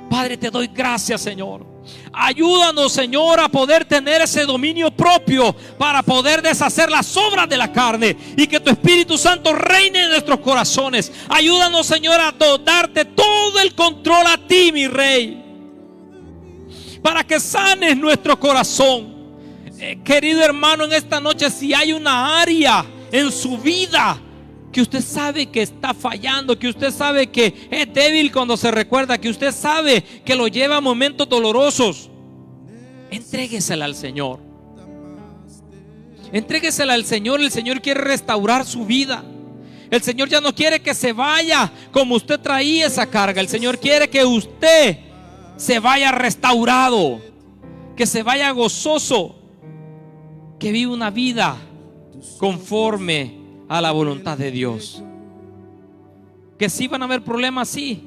Padre, te doy gracias, Señor. Ayúdanos, Señor, a poder tener ese dominio propio para poder deshacer las obras de la carne y que tu Espíritu Santo reine en nuestros corazones. Ayúdanos, Señor, a darte todo el control a ti, mi Rey, para que sanes nuestro corazón. Querido hermano, en esta noche, si hay una área en su vida que usted sabe que está fallando, que usted sabe que es débil cuando se recuerda, que usted sabe que lo lleva a momentos dolorosos, entréguesela al Señor. Entréguesela al Señor. El Señor quiere restaurar su vida. El Señor ya no quiere que se vaya como usted traía esa carga. El Señor quiere que usted se vaya restaurado, que se vaya gozoso, que viva una vida conforme a la voluntad de Dios. Que sí van a haber problemas, sí,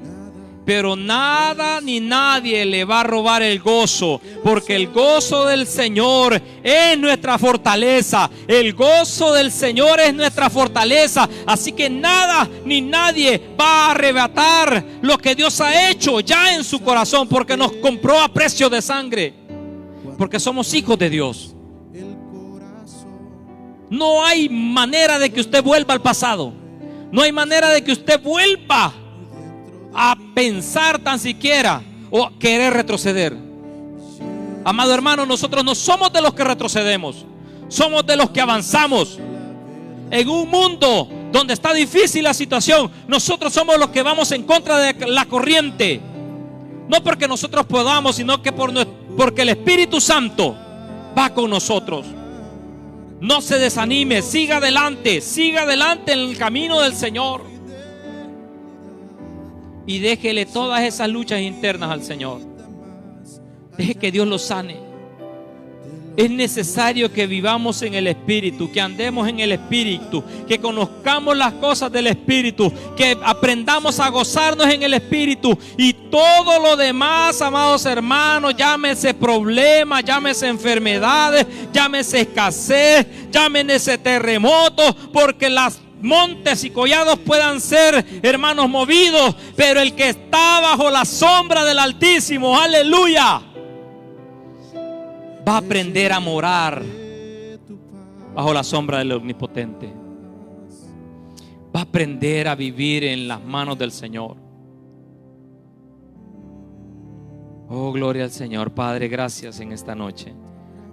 pero nada ni nadie le va a robar el gozo, porque el gozo del Señor es nuestra fortaleza. El gozo del Señor es nuestra fortaleza. Así que nada ni nadie va a arrebatar lo que Dios ha hecho ya en su corazón, porque nos compró a precio de sangre, porque somos hijos de Dios. No hay manera de que usted vuelva al pasado. No hay manera de que usted vuelva a pensar tan siquiera o querer retroceder. Amado hermano, nosotros no somos de los que retrocedemos, somos de los que avanzamos. En un mundo donde está difícil la situación, nosotros somos los que vamos en contra de la corriente. No porque nosotros podamos, sino que porque el Espíritu Santo va con nosotros. No se desanime, siga adelante en el camino del Señor. Y déjele todas esas luchas internas al Señor. Deje que Dios lo sane. Es necesario que vivamos en el Espíritu, que andemos en el Espíritu, que conozcamos las cosas del Espíritu, que aprendamos a gozarnos en el Espíritu. Y todo lo demás, amados hermanos, llámese problemas, llámese enfermedades, llámese escasez, llámese terremotos, porque las montes y collados puedan ser, hermanos, movidos, pero el que está bajo la sombra del Altísimo, aleluya, va a aprender a morar bajo la sombra del Omnipotente. Va a aprender a vivir en las manos del Señor. Oh, gloria al Señor. Padre, gracias en esta noche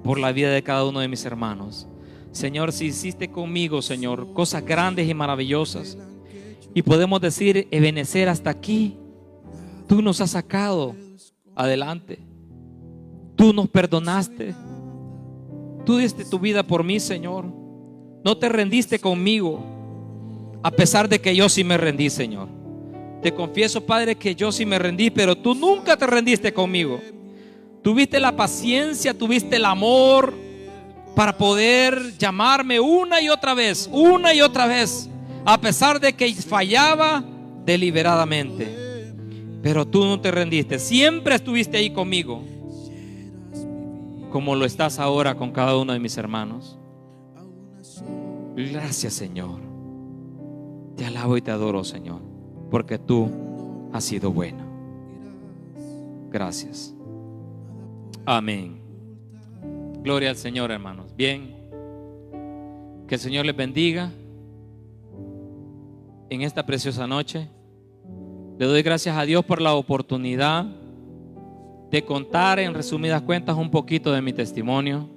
por la vida de cada uno de mis hermanos. Señor, si hiciste conmigo, Señor, cosas grandes y maravillosas, y podemos decir, Ebenezer, hasta aquí tú nos has sacado adelante. Tú nos perdonaste. Tú diste tu vida por mí, Señor. No te rendiste conmigo, a pesar de que yo sí me rendí, Señor. Te confieso, Padre, que yo sí me rendí, pero tú nunca te rendiste conmigo. Tuviste la paciencia, tuviste el amor para poder llamarme una y otra vez, a pesar de que fallaba deliberadamente. Pero tú no te rendiste, siempre estuviste ahí conmigo, como lo estás ahora con cada uno de mis hermanos. Gracias, Señor. Te alabo y te adoro, Señor, porque tú has sido bueno. Gracias. Amén. Gloria al Señor, hermanos. Bien, que el Señor les bendiga en esta preciosa noche. Le doy gracias a Dios por la oportunidad de contar en resumidas cuentas un poquito de mi testimonio.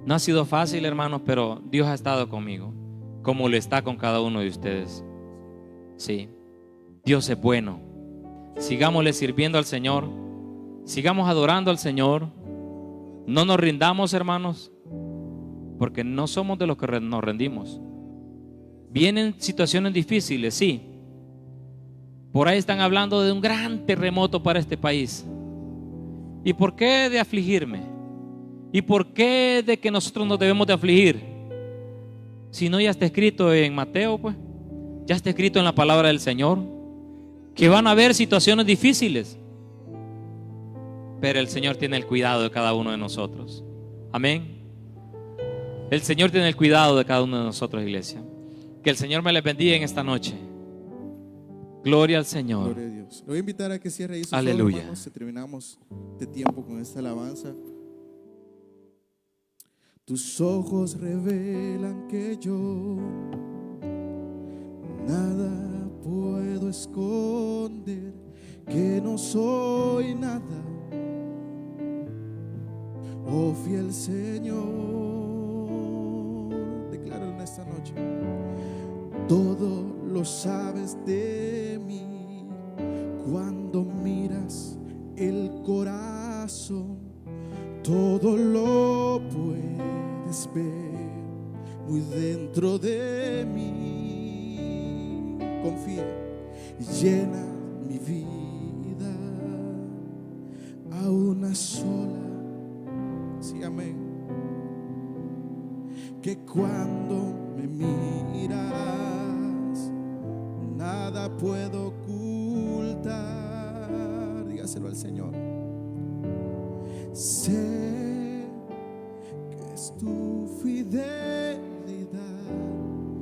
No ha sido fácil, hermanos, pero Dios ha estado conmigo, como lo está con cada uno de ustedes. Sí, Dios es bueno. Sigámosle sirviendo al Señor, sigamos adorando al Señor. No nos rindamos, hermanos, porque no somos de los que nos rendimos. Vienen situaciones difíciles, sí. Por ahí están hablando de un gran terremoto para este país. ¿Y por qué de afligirme? ¿Y por qué de que nosotros nos debemos de afligir? Si no, ya está escrito en Mateo, pues. Ya está escrito en la palabra del Señor que van a haber situaciones difíciles, pero el Señor tiene el cuidado de cada uno de nosotros. Amén. El Señor tiene el cuidado de cada uno de nosotros, iglesia. Que el Señor me les bendiga en esta noche. Gloria al Señor. Gloria a Dios. Le voy a invitar a que cierre ahí sus Aleluya. ojos, hermanos, y terminamos este tiempo con esta alabanza. Tus ojos revelan que yo nada puedo esconder, que no soy nada. Oh fiel Señor, declaro en esta noche, todo lo sabes de mí. Cuando miras el corazón, todo lo puedes ver muy dentro de mí. Confía y llena mi vida a una sola. Sí, amén. Que cuando me miras, nada puedo ocultar. Dígaselo al Señor. Sé que es tu fidelidad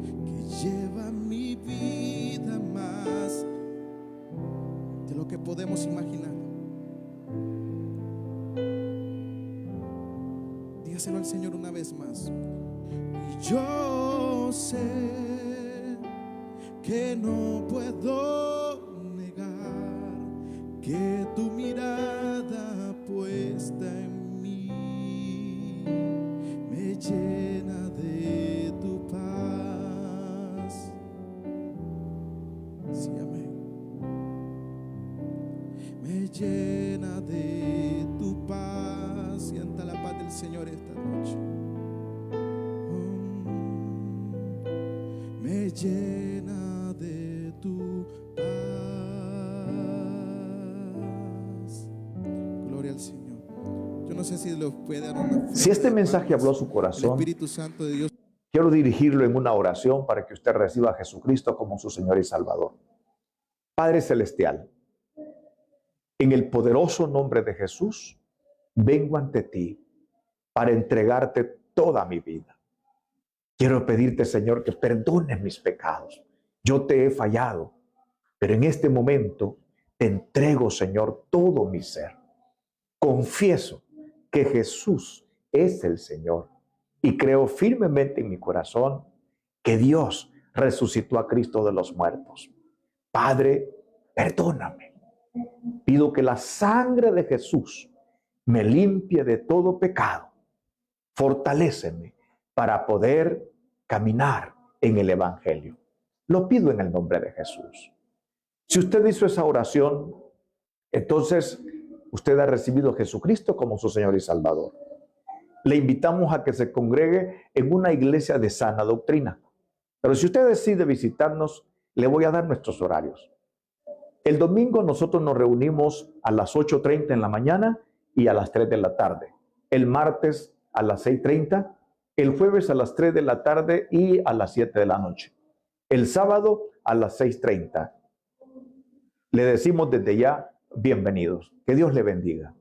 que lleva mi vida más de lo que podemos imaginar. Dígaselo al Señor una vez más. Y yo sé que no puedo negar que tu mirada puesta en mí me llena de tu paz. llena de tu paz. Gloria al Señor. Yo no sé si lo puede dar una ofrenda Si este de mensaje palmas. habló a su El corazón, Espíritu Santo de Dios. quiero dirigirlo en una oración para que usted reciba a Jesucristo como su Señor y Salvador. Padre Celestial, en el poderoso nombre de Jesús, vengo ante ti para entregarte toda mi vida. Quiero pedirte, Señor, que perdones mis pecados. Yo te he fallado, pero en este momento te entrego, Señor, todo mi ser. Confieso que Jesús es el Señor y creo firmemente en mi corazón que Dios resucitó a Cristo de los muertos. Padre, perdóname. Pido que la sangre de Jesús me limpie de todo pecado. Fortaléceme para poder caminar en el Evangelio. Lo pido en el nombre de Jesús. Si usted hizo esa oración, entonces usted ha recibido a Jesucristo como su Señor y Salvador. Le invitamos a que se congregue en una iglesia de sana doctrina. Pero si usted decide visitarnos, le voy a dar nuestros horarios. El domingo nosotros nos reunimos a las 8:30 en la mañana y a las 3 de la tarde. El martes a las 6:30, el jueves a las 3 de la tarde y a las 7 de la noche. El sábado a las 6:30. Le decimos desde ya, bienvenidos. Que Dios le bendiga.